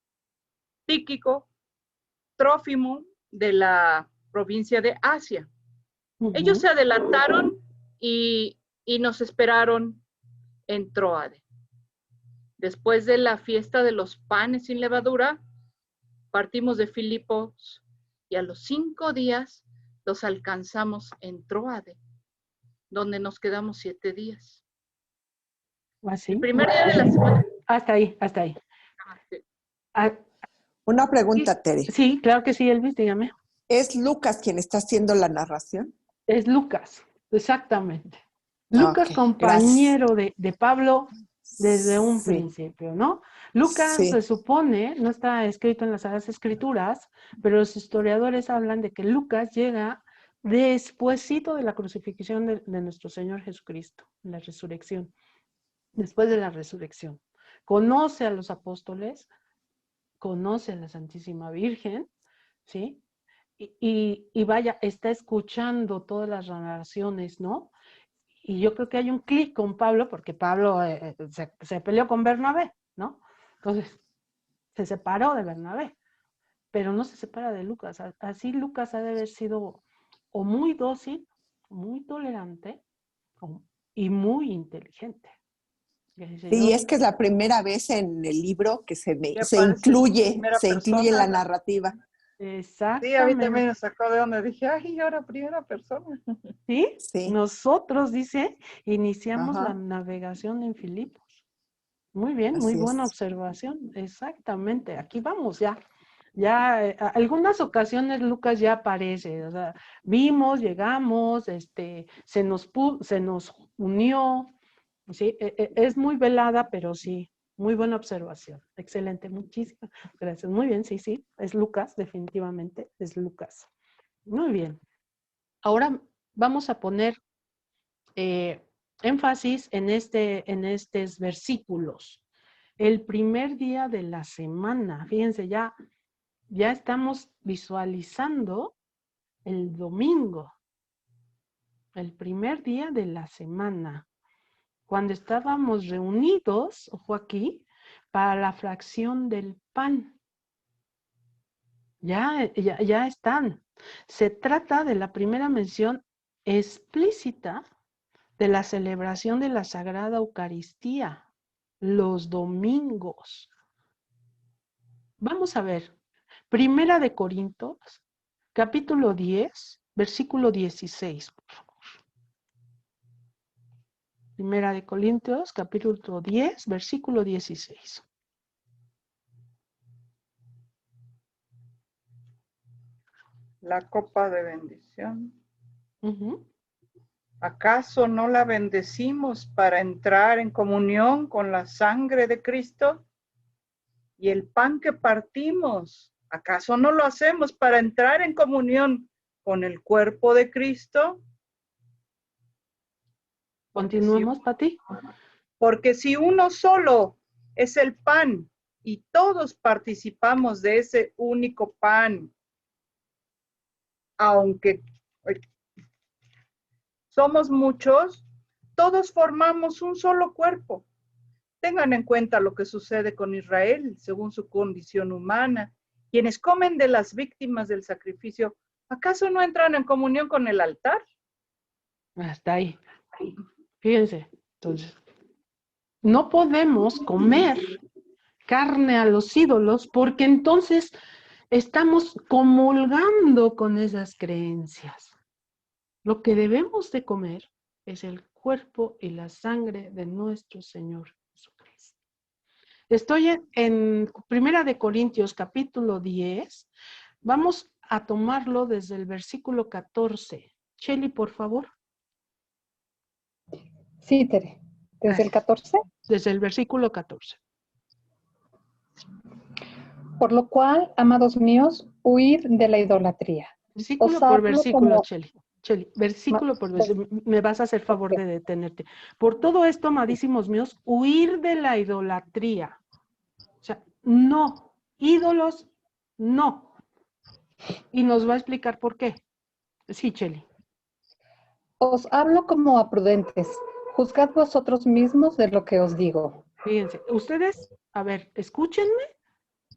Tíquico, Trófimo, de la provincia de Asia. Ellos se adelantaron y nos esperaron en Tróade. Después de la fiesta de los panes sin levadura, partimos de Filipos y a los 5 días los alcanzamos en Tróade, donde nos quedamos 7 días. ¿Así? El primer día de la semana. Hasta ahí, hasta ahí. Ah, Una pregunta, Tere. sí, claro que sí, Elvis, dígame. ¿Es Lucas quien está haciendo la narración? Es Lucas, exactamente. Lucas, Ok, compañero de Pablo desde un Sí, principio, ¿no? Lucas sí. se supone, no está escrito en las Sagradas Escrituras, pero los historiadores hablan de que Lucas llega despuesito de la crucifixión de nuestro Señor Jesucristo, la resurrección, después de la resurrección. Conoce a los apóstoles, conoce a la Santísima Virgen, ¿sí? Y vaya, está escuchando todas las narraciones, ¿no? Y yo creo que hay un clic con Pablo, porque Pablo se peleó con Bernabé, ¿no? Entonces, se separó de Bernabé, pero no se separa de Lucas. Así Lucas ha de haber sido o muy dócil, muy tolerante y muy inteligente. Sí, es que es la primera vez en el libro que se aparece primera incluye persona. la narrativa. Sí, a mí también Exactamente. me sacó de donde dije, ay, ahora primera persona. ¿Sí? Sí. Nosotros, dice, iniciamos Ajá. la navegación en Filipos. Muy bien, muy Así buena es. observación. Exactamente. Aquí vamos ya. Ya, algunas ocasiones Lucas ya aparece, o sea, vimos, llegamos, se nos unió, ¿sí? Es muy velada, pero sí, muy buena observación. Excelente, muchísimas gracias. Muy bien, sí, sí, es Lucas, definitivamente, es Lucas. Muy bien. Ahora vamos a poner énfasis en estos versículos. El primer día de la semana, fíjense, ya estamos visualizando el domingo, el primer día de la semana, cuando estábamos reunidos, ojo aquí, para la fracción del pan. Ya están. Se trata de la primera mención explícita de la celebración de la Sagrada Eucaristía, los domingos. Vamos a ver, Primera de Corintios, capítulo 10, versículo 16, por favor. Primera de Corintios, capítulo 10, versículo 16. La copa de bendición. Uh-huh. ¿Acaso no la bendecimos para entrar en comunión con la sangre de Cristo? Y el pan que partimos, ¿acaso no lo hacemos para entrar en comunión con el cuerpo de Cristo? Continuemos, Pati. Porque si uno solo es el pan y todos participamos de ese único pan, aunque somos muchos, todos formamos un solo cuerpo. Tengan en cuenta lo que sucede con Israel según su condición humana. Quienes comen de las víctimas del sacrificio ¿Acaso no entran en comunión con el altar? Hasta ahí. Fíjense, entonces, no podemos comer carne a los ídolos porque entonces estamos comulgando con esas creencias. Lo que debemos de comer es el cuerpo y la sangre de nuestro Señor Jesucristo. Estoy en Primera de Corintios capítulo 10. Vamos a tomarlo desde el versículo 14. Shelly, por favor. Sí, Tere. ¿Desde el 14? Desde el versículo 14. Por lo cual, amados míos, huid de la idolatría. Versículo Os por hablo versículo, como... Shelly. Shelly, versículo por versículo. Me vas a hacer favor de detenerte. Por todo esto, amadísimos míos, huir de la idolatría. O sea, no. Ídolos, no. Y nos va a explicar por qué. Sí, Shelly. Os hablo como a prudentes. Juzgad vosotros mismos de lo que os digo. Fíjense, ustedes, a ver, escúchenme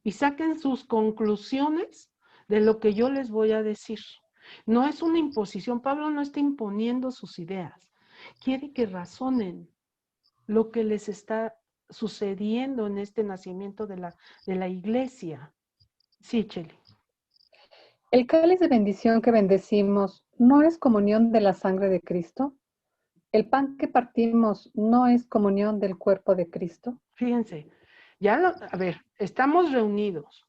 y saquen sus conclusiones de lo que yo les voy a decir. No es una imposición. Pablo no está imponiendo sus ideas. Quiere que razonen lo que les está sucediendo en este nacimiento de la iglesia. Sí, Cheli. ¿El cáliz de bendición que bendecimos no es comunión de la sangre de Cristo? ¿El pan que partimos no es comunión del cuerpo de Cristo? Fíjense, a ver, estamos reunidos,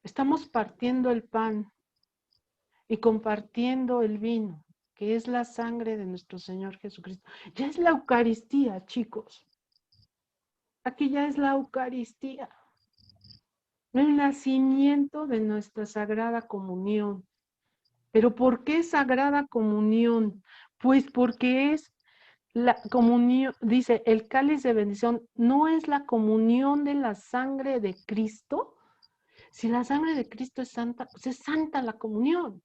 estamos partiendo el pan y compartiendo el vino, que es la sangre de nuestro Señor Jesucristo. Ya es la Eucaristía, chicos. Aquí ya es la Eucaristía. El nacimiento de nuestra Sagrada Comunión. ¿Pero por qué Sagrada Comunión? Pues porque es la comunión, dice, el cáliz de bendición no es la comunión de la sangre de Cristo. Si la sangre de Cristo es santa, pues es santa la comunión.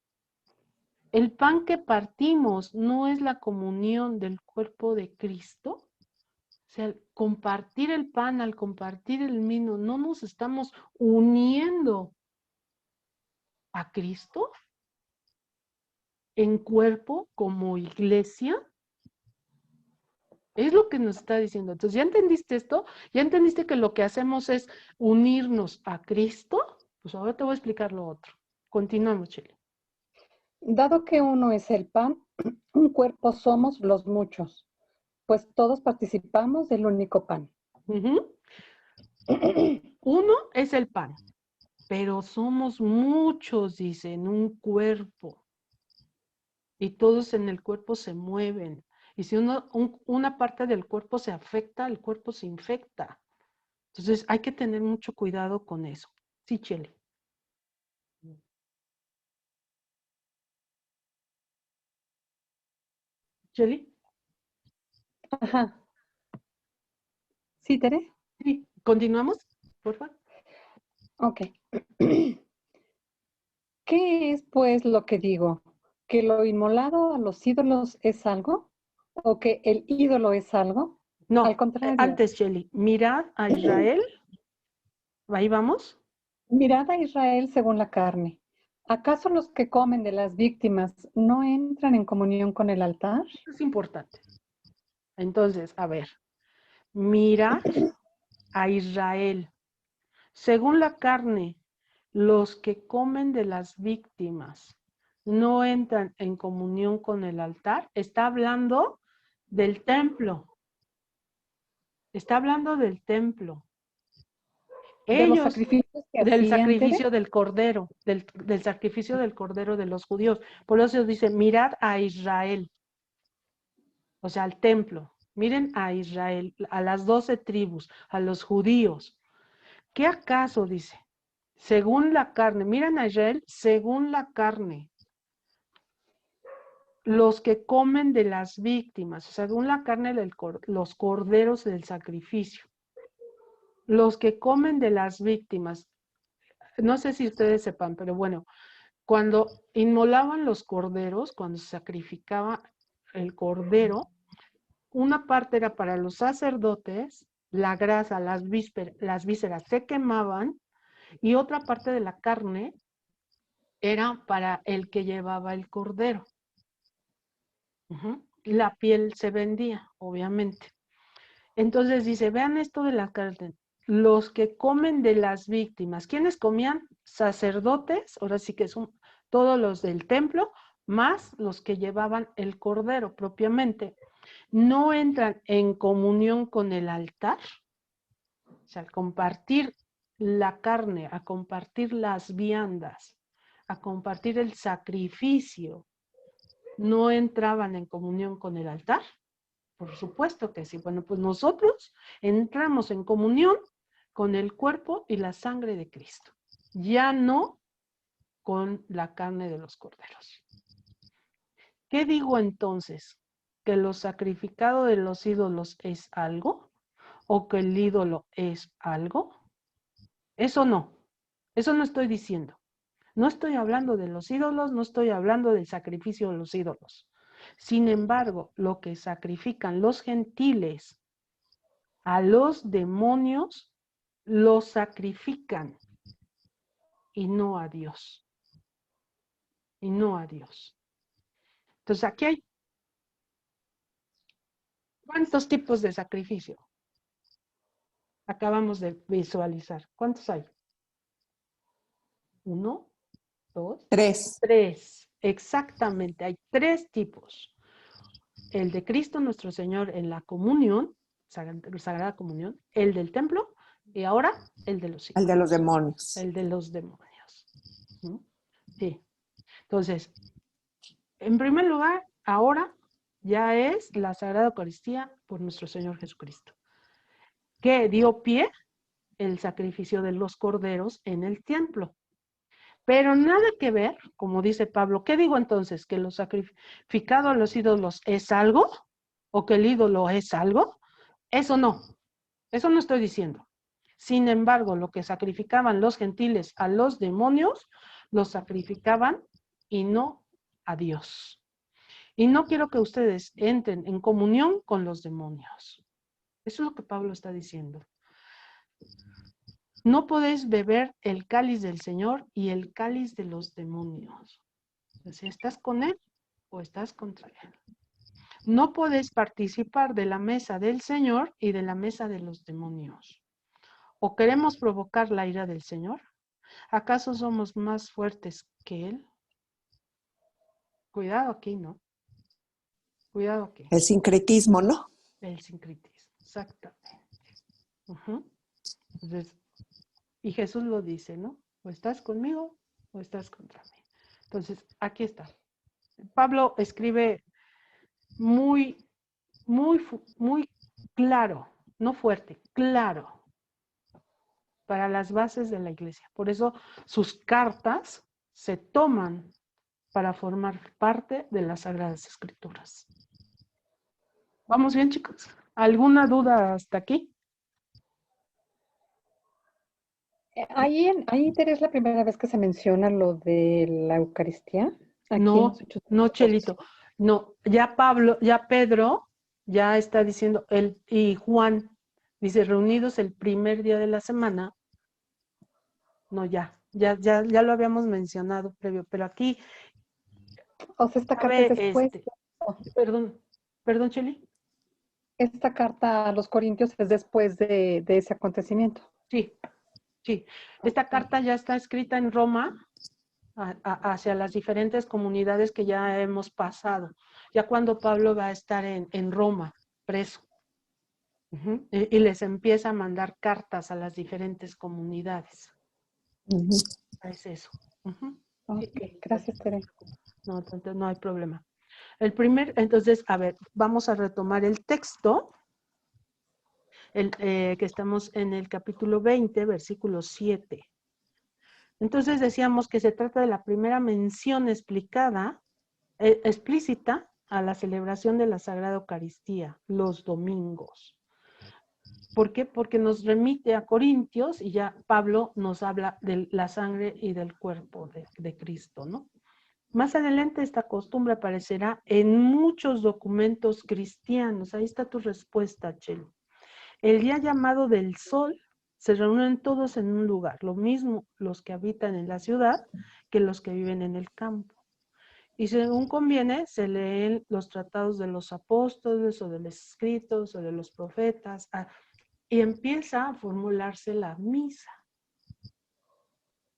El pan que partimos no es la comunión del cuerpo de Cristo. O sea, al compartir el pan, al compartir el vino, no nos estamos uniendo a Cristo en cuerpo como iglesia. Es lo que nos está diciendo. Entonces, ¿ya entendiste esto? ¿Ya entendiste que lo que hacemos es unirnos a Cristo? Pues ahora te voy a explicar lo otro. Continuamos, Chile. Dado que uno es el pan, un cuerpo somos los muchos, pues todos participamos del único pan. Uno es el pan, pero somos muchos, dice, en un cuerpo. Y todos en el cuerpo se mueven. Y si una parte del cuerpo se afecta, el cuerpo se infecta. Entonces hay que tener mucho cuidado con eso. Sí, Chile. ¿Chile? Ajá. ¿Sí, Tere? Sí. ¿Continuamos? Por favor. Ok. ¿Qué es, pues, lo que digo? ¿Que lo inmolado a los ídolos es algo? ¿O que el ídolo es algo? No, Al contrario. antes, Shelly, mirad a Israel. Ahí vamos. Mirad a Israel según la carne. ¿Acaso los que comen de las víctimas no entran en comunión con el altar? Es importante. Entonces, a ver, mirad a Israel. Según la carne, los que comen de las víctimas no entran en comunión con el altar. Está hablando del templo. Está hablando del templo. De los Ellos, sacrificios que del hacían, sacrificio Tere. del cordero, del sacrificio del cordero de los judíos. Por eso dice, mirad a Israel. O sea, al templo. Miren a Israel, a las 12 tribus, a los judíos. ¿Qué acaso, dice? Según la carne, miren a Israel según la carne. Los que comen de las víctimas, según la carne, los corderos del sacrificio. Los que comen de las víctimas. No sé si ustedes sepan, pero bueno, cuando inmolaban los corderos, cuando se sacrificaba el cordero, una parte era para los sacerdotes, la grasa, las vísceras se quemaban y otra parte de la carne era para el que llevaba el cordero. La piel se vendía, obviamente. Entonces dice, vean esto de la carne. Los que comen de las víctimas. ¿Quiénes comían? Sacerdotes, ahora sí que son todos los del templo, más los que llevaban el cordero propiamente. No entran en comunión con el altar. O sea, al compartir la carne, a compartir las viandas, a compartir el sacrificio, ¿no entraban en comunión con el altar? Por supuesto que sí. Bueno, pues nosotros entramos en comunión con el cuerpo y la sangre de Cristo. Ya no con la carne de los corderos. ¿Qué digo entonces? ¿Que lo sacrificado de los ídolos es algo? ¿O que el ídolo es algo? Eso no estoy diciendo. No estoy hablando de los ídolos, no estoy hablando del sacrificio de los ídolos. Sin embargo, lo que sacrifican los gentiles a los demonios, los sacrifican y no a Dios. Y no a Dios. Entonces aquí hay ¿cuántos tipos de sacrificio? Acabamos de visualizar. ¿Cuántos hay? 1, 2, 3. 3. Exactamente, hay 3 tipos. El de Cristo nuestro Señor en la comunión, Sagrada Comunión, el del templo y ahora el de los hijos. El de los demonios. El de los demonios. ¿Mm? Sí. Entonces, en primer lugar, ahora ya es la Sagrada Eucaristía por nuestro Señor Jesucristo, que dio pie el sacrificio de los corderos en el templo. Pero nada que ver, como dice Pablo, ¿qué digo entonces? ¿Que lo sacrificado a los ídolos es algo? ¿O que el ídolo es algo? Eso no estoy diciendo. Sin embargo, lo que sacrificaban los gentiles a los demonios, los sacrificaban y no a Dios. Y no quiero que ustedes entren en comunión con los demonios. Eso es lo que Pablo está diciendo. No podéis beber el cáliz del Señor y el cáliz de los demonios. Si estás con Él o estás contra Él. No podéis participar de la mesa del Señor y de la mesa de los demonios. ¿O queremos provocar la ira del Señor? ¿Acaso somos más fuertes que Él? Cuidado aquí, ¿no? Cuidado aquí. El sincretismo, ¿no? El sincretismo, exactamente. Entonces, y Jesús lo dice, ¿no? O estás conmigo o estás contra mí. Entonces, aquí está. Pablo escribe muy claro, no fuerte, claro, para las bases de la iglesia. Por eso sus cartas se toman para formar parte de las Sagradas Escrituras. ¿Vamos bien, chicos? ¿Alguna duda hasta aquí? Ahí, Tere, es la primera vez que se menciona lo de la Eucaristía. Aquí No, en los Hechos de no, los Chelito. No, ya Pedro ya está diciendo, y Juan dice, reunidos el primer día de la semana. No, ya lo habíamos mencionado previo, pero aquí. O sea, esta carta es después. Perdón, Cheli. Esta carta a los Corintios es después de ese acontecimiento. Sí. Esta carta ya está escrita en Roma hacia las diferentes comunidades que ya hemos pasado. Ya cuando Pablo va a estar en Roma, preso. Y les empieza a mandar cartas a las diferentes comunidades. Es eso. Ok, gracias, Tere. No, entonces no hay problema. Entonces, a ver, vamos a retomar el texto, que estamos en el capítulo 20, versículo 7. Entonces decíamos que se trata de la primera mención explícita a la celebración de la Sagrada Eucaristía, los domingos. ¿Por qué? Porque nos remite a Corintios y ya Pablo nos habla de la sangre y del cuerpo de Cristo, ¿no? Más adelante esta costumbre aparecerá en muchos documentos cristianos. Ahí está tu respuesta, Chelo. El día llamado del sol Se reúnen todos en un lugar, lo mismo los que habitan en la ciudad que los que viven en el campo. Y según conviene, se leen los tratados de los apóstoles o de los escritos o de los profetas, y empieza a formularse la misa.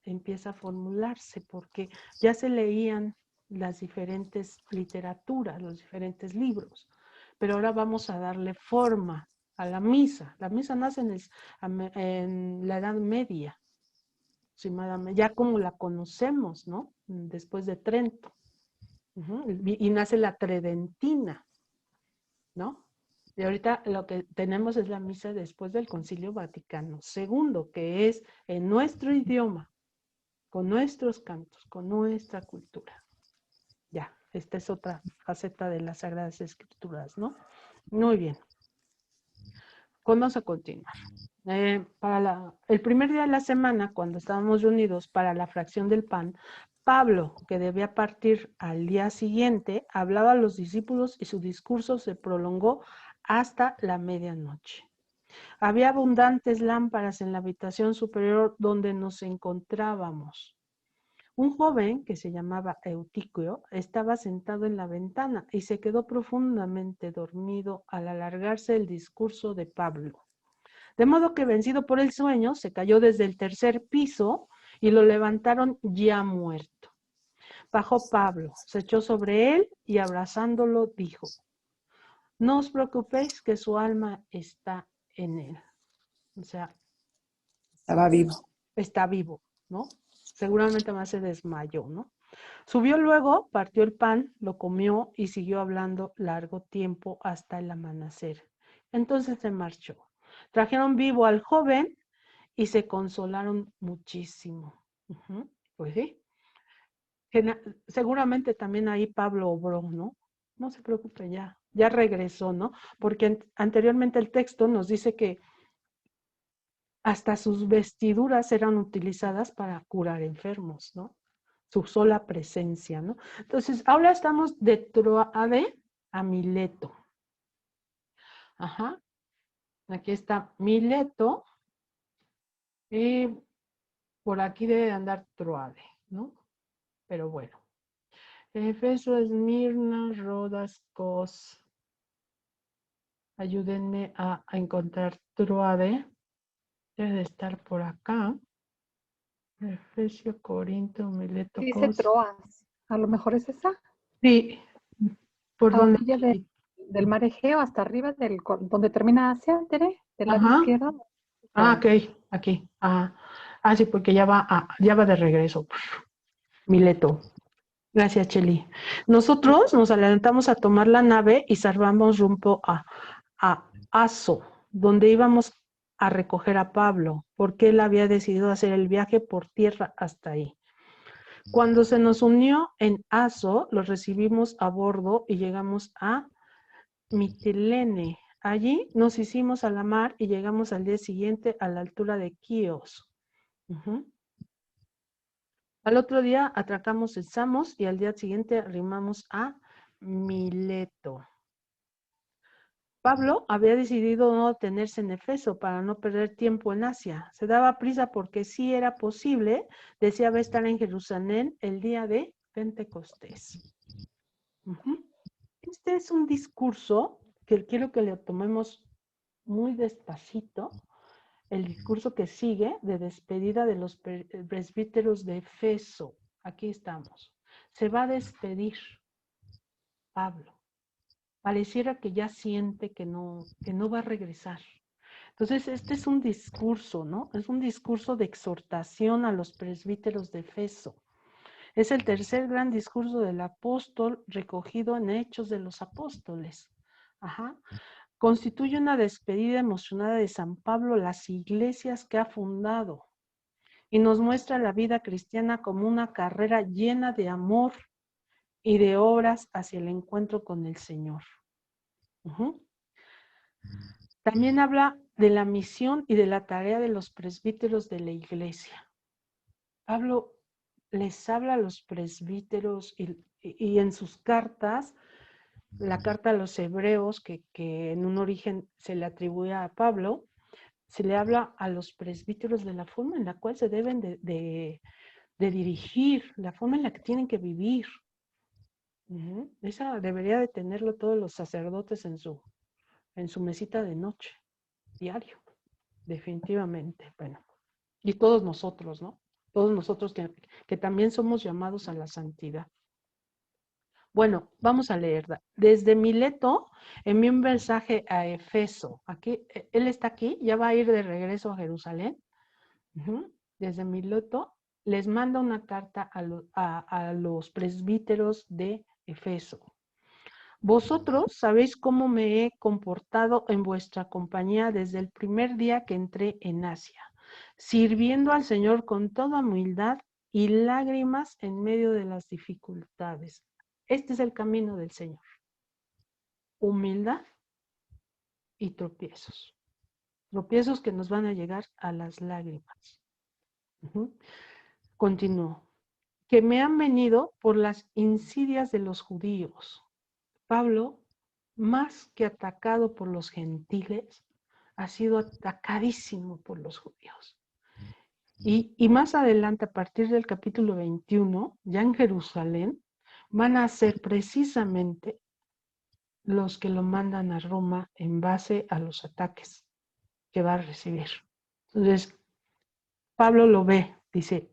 Empieza a formularse porque ya se leían las diferentes literaturas, los diferentes libros, pero ahora vamos a darle forma a la misa. La misa nace en la Edad Media, ya como la conocemos, ¿no? Después de Trento. Y nace la Tridentina, ¿no? Y ahorita lo que tenemos es la misa después del Concilio Vaticano II, que es en nuestro idioma, con nuestros cantos, con nuestra cultura. Ya, esta es otra faceta de las Sagradas Escrituras, ¿no? Muy bien. Vamos a continuar. El primer día de la semana, cuando estábamos reunidos para la fracción del pan, Pablo, que debía partir al día siguiente, hablaba a los discípulos y su discurso se prolongó hasta la medianoche. Había abundantes lámparas en la habitación superior donde nos encontrábamos. Un joven que se llamaba Eutiquio estaba sentado en la ventana y se quedó profundamente dormido al alargarse el discurso de Pablo. De modo que, vencido por el sueño, se cayó desde el tercer piso y lo levantaron ya muerto. Bajó Pablo, se echó sobre él y abrazándolo dijo: no os preocupéis, que su alma está en él. O sea, Estaba vivo. Está vivo, ¿no? Seguramente más se desmayó, ¿no? Subió luego, partió el pan, lo comió y siguió hablando largo tiempo hasta el amanecer. Entonces se marchó. Trajeron vivo al joven y se consolaron muchísimo. Pues sí. Seguramente también ahí Pablo obró, ¿no? No se preocupe, ya regresó, ¿no? Porque anteriormente el texto nos dice que hasta sus vestiduras eran utilizadas para curar enfermos, ¿no? Su sola presencia, ¿no? Entonces, ahora estamos de Troade a Mileto. Ajá. Aquí está Mileto. Y por aquí debe andar Troade, ¿no? Pero bueno. Efeso, Esmirna, Rodas, Cos. Ayúdenme a encontrar Troade. Debe de estar por acá. Efesio, Corinto, Mileto, Dice Cos. Troas. A lo mejor es esa. Sí. ¿Por A dónde? orilla del mar Egeo hasta arriba, donde termina Asia, Tere, del lado Ajá. izquierdo. Ok, aquí. Sí, porque ya va de regreso. Mileto. Gracias, Cheli. Nosotros nos adelantamos a tomar la nave y zarpamos rumbo a Aso, donde íbamos a recoger a Pablo, porque él había decidido hacer el viaje por tierra hasta ahí. Cuando se nos unió en Aso, los recibimos a bordo y llegamos a Mitilene. Allí nos hicimos a la mar y llegamos al día siguiente a la altura de Quíos. Al otro día atracamos en Samos y al día siguiente arrimamos a Mileto. Pablo había decidido no detenerse en Efeso para no perder tiempo en Asia. Se daba prisa porque si era posible, deseaba estar en Jerusalén el día de Pentecostés. Este es un discurso que quiero que le tomemos muy despacito. El discurso que sigue de despedida de los presbíteros de Efeso. Aquí estamos. Se va a despedir Pablo. Pareciera que ya siente que no va a regresar. Entonces, este es un discurso, ¿no? Es un discurso de exhortación a los presbíteros de Efeso. Es el tercer gran discurso del apóstol recogido en Hechos de los Apóstoles. Constituye una despedida emocionada de San Pablo a las iglesias que ha fundado y nos muestra la vida cristiana como una carrera llena de amor y de obras hacia el encuentro con el Señor. También habla de la misión y de la tarea de los presbíteros de la iglesia. Pablo les habla a los presbíteros y en sus cartas, la carta a los hebreos, que en un origen se le atribuye a Pablo, se le habla a los presbíteros de la forma en la cual se deben de dirigir, la forma en la que tienen que vivir. Esa debería de tenerlo todos los sacerdotes en su mesita de noche, diario, definitivamente. Bueno, y todos nosotros, ¿no? Todos nosotros que también somos llamados a la santidad. Bueno, vamos a leer. Desde Mileto envió un mensaje a Efeso. Aquí, él está aquí, ya va a ir de regreso a Jerusalén. Desde Mileto les manda una carta a los presbíteros de Efeso. Vosotros sabéis cómo me he comportado en vuestra compañía desde el primer día que entré en Asia, sirviendo al Señor con toda humildad y lágrimas en medio de las dificultades. Este es el camino del Señor. Humildad y tropiezos. Tropiezos que nos van a llegar a las lágrimas. Continúo. Que me han venido por las insidias de los judíos. Pablo, más que atacado por los gentiles, ha sido atacadísimo por los judíos. Y más adelante, a partir del capítulo 21, ya en Jerusalén, van a ser precisamente los que lo mandan a Roma en base a los ataques que va a recibir. Entonces, Pablo lo ve, dice,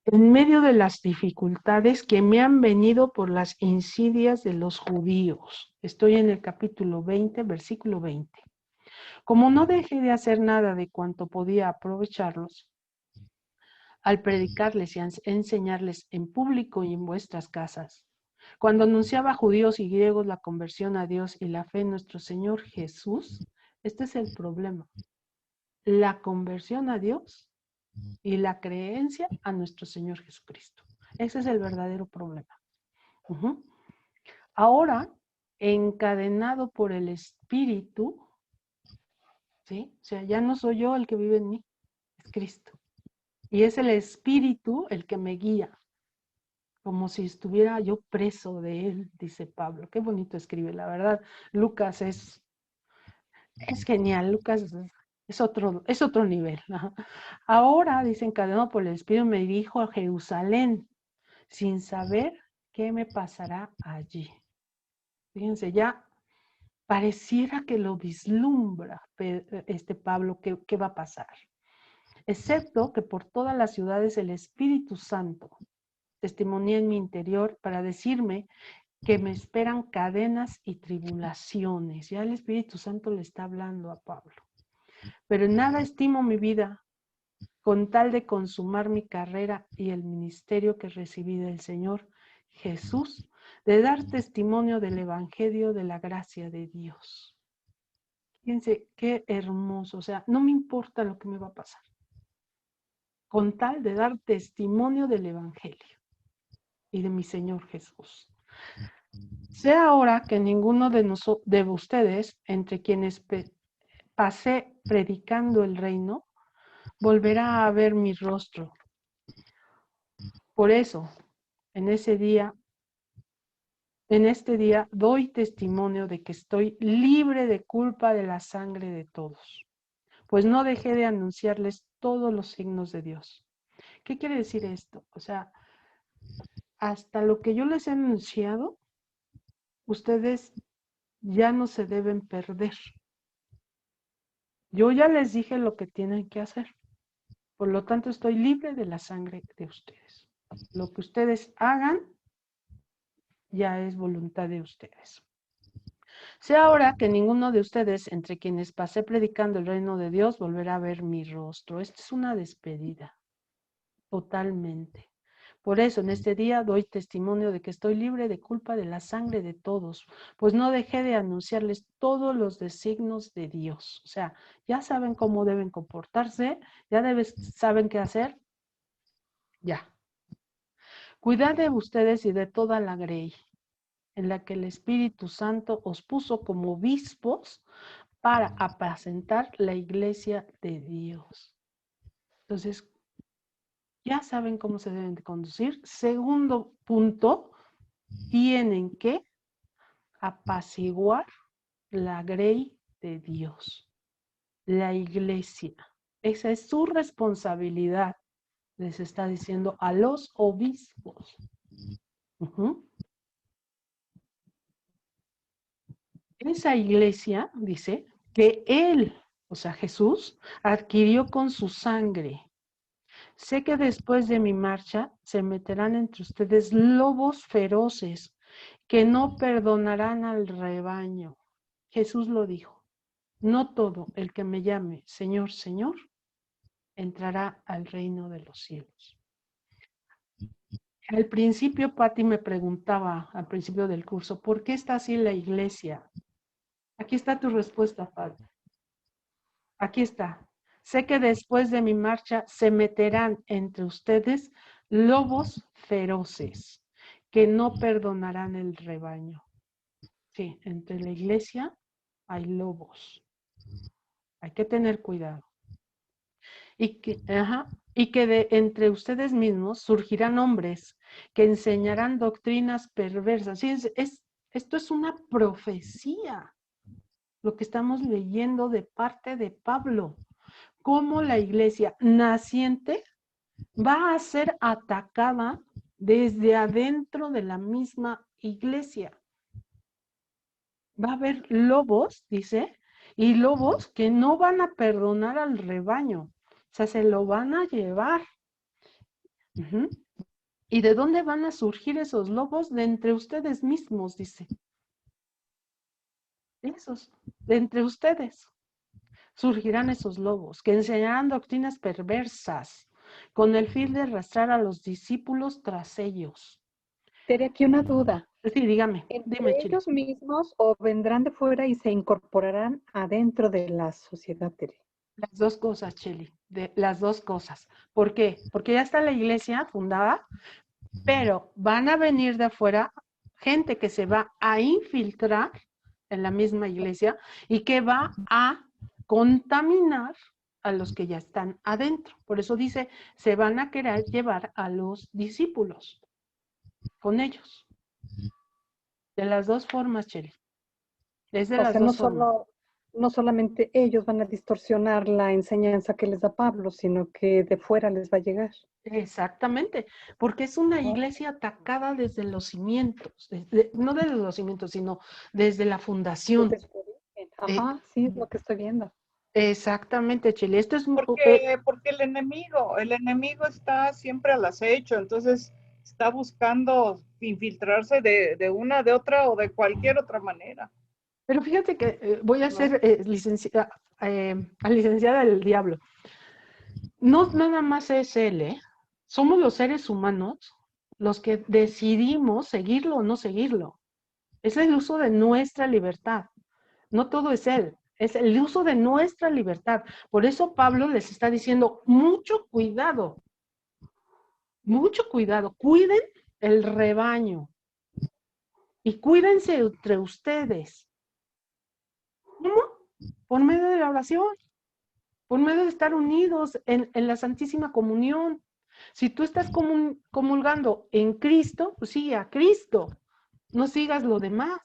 en medio de las dificultades que me han venido por las insidias de los judíos. Estoy en el capítulo 20, versículo 20. Como no dejé de hacer nada de cuanto podía aprovecharlos, al predicarles y enseñarles en público y en vuestras casas, cuando anunciaba a judíos y griegos la conversión a Dios y la fe en nuestro Señor Jesús, este es el problema. La conversión a Dios y la creencia a nuestro Señor Jesucristo. Ese es el verdadero problema. Ahora, encadenado por el Espíritu, ¿sí? O sea, ya no soy yo el que vive en mí, es Cristo. Y es el Espíritu el que me guía, como si estuviera yo preso de Él, dice Pablo. Qué bonito escribe, la verdad. Lucas es genial, Lucas es otro nivel. Ahora, dice, encadenado por el Espíritu, me dirijo a Jerusalén, sin saber qué me pasará allí. Fíjense, ya pareciera que lo vislumbra Pablo, qué va a pasar. Excepto que por todas las ciudades el Espíritu Santo testimonia en mi interior para decirme que me esperan cadenas y tribulaciones. Ya el Espíritu Santo le está hablando a Pablo. Pero en nada estimo mi vida con tal de consumar mi carrera y el ministerio que recibí del Señor Jesús, de dar testimonio del Evangelio de la gracia de Dios. Fíjense, qué hermoso. O sea, no me importa lo que me va a pasar, con tal de dar testimonio del Evangelio y de mi Señor Jesús. Sé ahora que ninguno de ustedes, entre quienes pasé predicando el reino, volverá a ver mi rostro. Por eso, en este día doy testimonio de que estoy libre de culpa de la sangre de todos, pues no dejé de anunciarles todos los signos de Dios. ¿Qué quiere decir esto? O sea, hasta lo que yo les he anunciado, ustedes ya no se deben perder. Yo ya les dije lo que tienen que hacer. Por lo tanto, estoy libre de la sangre de ustedes. Lo que ustedes hagan ya es voluntad de ustedes. Sé ahora que ninguno de ustedes, entre quienes pasé predicando el reino de Dios, volverá a ver mi rostro. Esta es una despedida, totalmente. Por eso, en este día doy testimonio de que estoy libre de culpa de la sangre de todos, pues no dejé de anunciarles todos los designios de Dios. O sea, ya saben cómo deben comportarse, ya saben qué hacer. Ya. Cuidad de ustedes y de toda la grey, en la que el Espíritu Santo os puso como obispos para apacentar la iglesia de Dios. Entonces, ya saben cómo se deben de conducir. Segundo punto, tienen que apaciguar la grey de Dios. la iglesia. Esa es su responsabilidad, les está diciendo a los obispos. Esa iglesia, dice, que él, o sea, Jesús, adquirió con su sangre. Sé que después de mi marcha se meterán entre ustedes lobos feroces que no perdonarán al rebaño. Jesús lo dijo. No todo el que me llame Señor, Señor, entrará al reino de los cielos. Al principio, Patti me preguntaba, al principio del curso, ¿por qué está así la iglesia? Aquí está tu respuesta, Patti. Aquí está. Sé que después de mi marcha se meterán entre ustedes lobos feroces que no perdonarán el rebaño. Sí, entre la iglesia hay lobos. Hay que tener cuidado. Y que de entre ustedes mismos surgirán hombres que enseñarán doctrinas perversas. Sí, esto es una profecía, lo que estamos leyendo de parte de Pablo. Cómo la iglesia naciente va a ser atacada desde adentro de la misma iglesia. Va a haber lobos, dice, y lobos que no van a perdonar al rebaño. O sea, se lo van a llevar. ¿Y de dónde van a surgir esos lobos? De entre ustedes mismos, dice. Esos, de entre ustedes. Surgirán esos lobos, que enseñarán doctrinas perversas, con el fin de arrastrar a los discípulos tras ellos. Tere, aquí una duda. Sí, dígame. ¿Entre ellos mismos o vendrán de fuera y se incorporarán adentro de la sociedad, Tere? Las dos cosas, Cheli, las dos cosas. ¿Por qué? Porque ya está la iglesia fundada, pero van a venir de afuera gente que se va a infiltrar en la misma iglesia y que va a contaminar a los que ya están adentro. Por eso dice, se van a querer llevar a los discípulos con ellos. De las dos formas, Cheli. Es de las dos formas. No solamente ellos van a distorsionar la enseñanza que les da Pablo, sino que de fuera les va a llegar. Exactamente, porque es una iglesia atacada desde los cimientos, no desde los cimientos, sino desde la fundación. Ajá, sí, es lo que estoy viendo. Exactamente, Chile. Esto es porque el enemigo está siempre al acecho, entonces está buscando infiltrarse de una, de otra o de cualquier otra manera. Pero fíjate que voy a ser licenciada del diablo. No nada más es él, somos los seres humanos los que decidimos seguirlo o no seguirlo. Es el uso de nuestra libertad. No todo es él, es el uso de nuestra libertad. Por eso Pablo les está diciendo, mucho cuidado, cuiden el rebaño y cuídense entre ustedes. ¿Cómo? Por medio de la oración, por medio de estar unidos en la Santísima Comunión. Si tú estás comulgando en Cristo, pues sigue a Cristo, no sigas lo demás.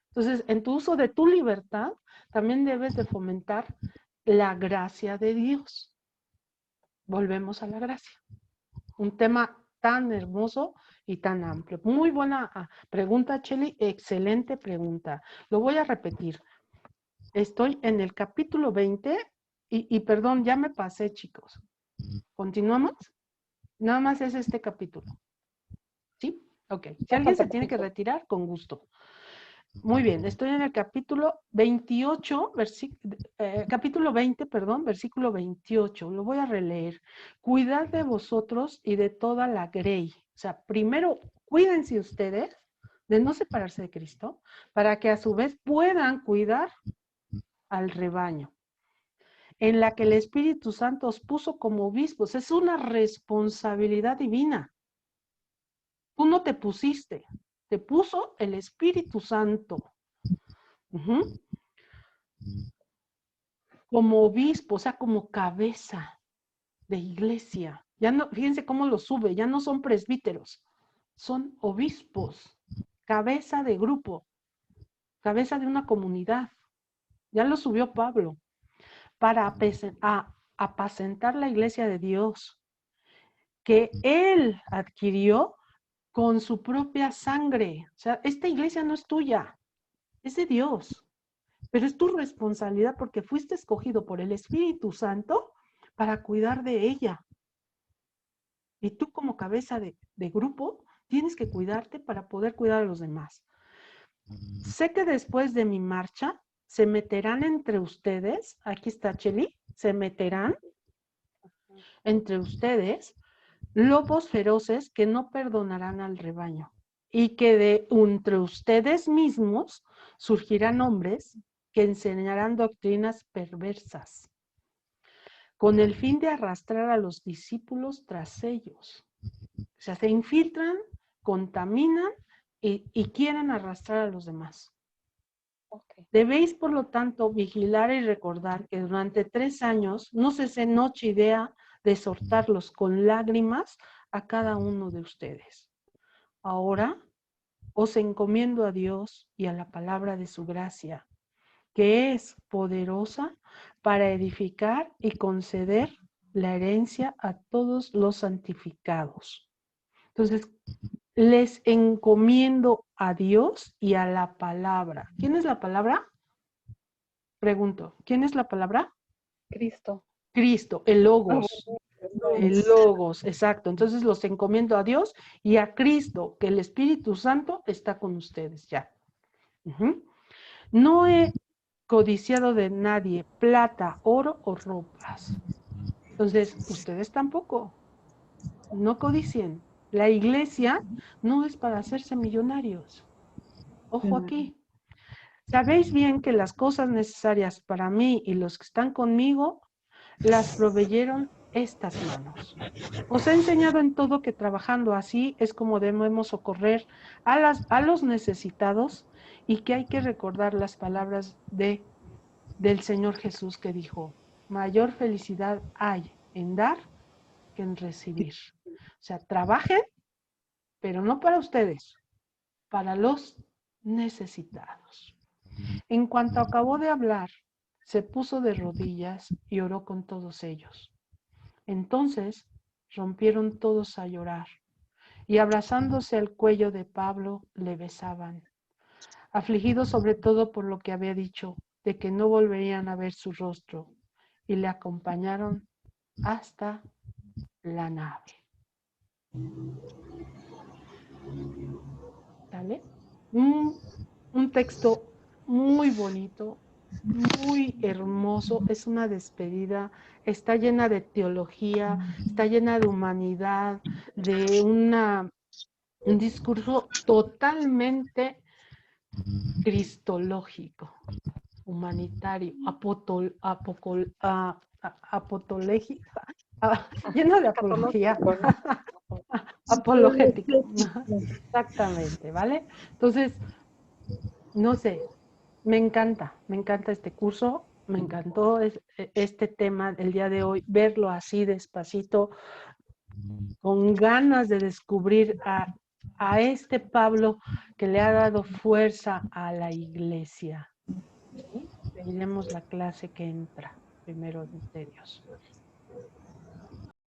Entonces, en tu uso de tu libertad, también debes de fomentar la gracia de Dios. Volvemos a la gracia. Un tema tan hermoso y tan amplio. Muy buena pregunta, Cheli. Excelente pregunta. Lo voy a repetir. Estoy en el capítulo 20 y perdón, ya me pasé, chicos. ¿Continuamos? Nada más es este capítulo. ¿Sí? Ok. Si alguien se tiene que retirar, con gusto. Muy bien, estoy en el capítulo 28, capítulo 20, perdón, versículo 28. Lo voy a releer. Cuidad de vosotros y de toda la grey. O sea, primero, cuídense ustedes de no separarse de Cristo, para que a su vez puedan cuidar al rebaño, en la que el Espíritu Santo os puso como obispos. Es una responsabilidad divina. Tú no te pusiste, te puso el Espíritu Santo. Como obispo, o sea, como cabeza de iglesia. Ya no, fíjense cómo lo sube, ya no son presbíteros, son obispos, cabeza de grupo, cabeza de una comunidad. Ya lo subió Pablo. para apacentar la iglesia de Dios, que Él adquirió con su propia sangre. O sea, esta iglesia no es tuya, es de Dios, pero es tu responsabilidad porque fuiste escogido por el Espíritu Santo para cuidar de ella. Y tú como cabeza de grupo tienes que cuidarte para poder cuidar a los demás. Sé que después de mi marcha se meterán entre ustedes, aquí está Cheli, se meterán entre ustedes lobos feroces que no perdonarán al rebaño, y que de entre ustedes mismos surgirán hombres que enseñarán doctrinas perversas, con el fin de arrastrar a los discípulos tras ellos. O sea, se infiltran, contaminan y quieren arrastrar a los demás. Okay. Debéis, por lo tanto, vigilar y recordar que durante 3 años no cesé noche y día de exhortarlos con lágrimas a cada uno de ustedes. Ahora os encomiendo a Dios y a la palabra de su gracia, que es poderosa para edificar y conceder la herencia a todos los santificados. Entonces, les encomiendo a Dios y a la palabra. ¿Quién es la palabra? Pregunto, ¿quién es la palabra? Cristo. Cristo, el Logos. El Logos, exacto. Entonces los encomiendo a Dios y a Cristo, que el Espíritu Santo está con ustedes ya. No he codiciado de nadie plata, oro o ropas. Entonces, ustedes tampoco. No codicien. La iglesia no es para hacerse millonarios. Ojo aquí. Sabéis bien que las cosas necesarias para mí y los que están conmigo las proveyeron estas manos. Os he enseñado en todo que trabajando así es como debemos socorrer a los necesitados y que hay que recordar las palabras del Señor Jesús que dijo, mayor felicidad hay en dar que en recibir. O sea, trabajen, pero no para ustedes, para los necesitados. En cuanto acabó de hablar, se puso de rodillas y oró con todos ellos. Entonces rompieron todos a llorar y abrazándose al cuello de Pablo le besaban, afligidos sobre todo por lo que había dicho, de que no volverían a ver su rostro, y le acompañaron hasta la nave. ¿Vale? Un texto muy bonito, muy hermoso, es una despedida, está llena de teología, está llena de humanidad, de un discurso totalmente cristológico, humanitario, lleno de apología, apologético, exactamente, ¿vale? Entonces, no sé, me encanta este curso, me encantó este tema el día de hoy, verlo así despacito, con ganas de descubrir a este Pablo que le ha dado fuerza a la iglesia. ¿Sí? Seguiremos la clase que entra, primero de Dios.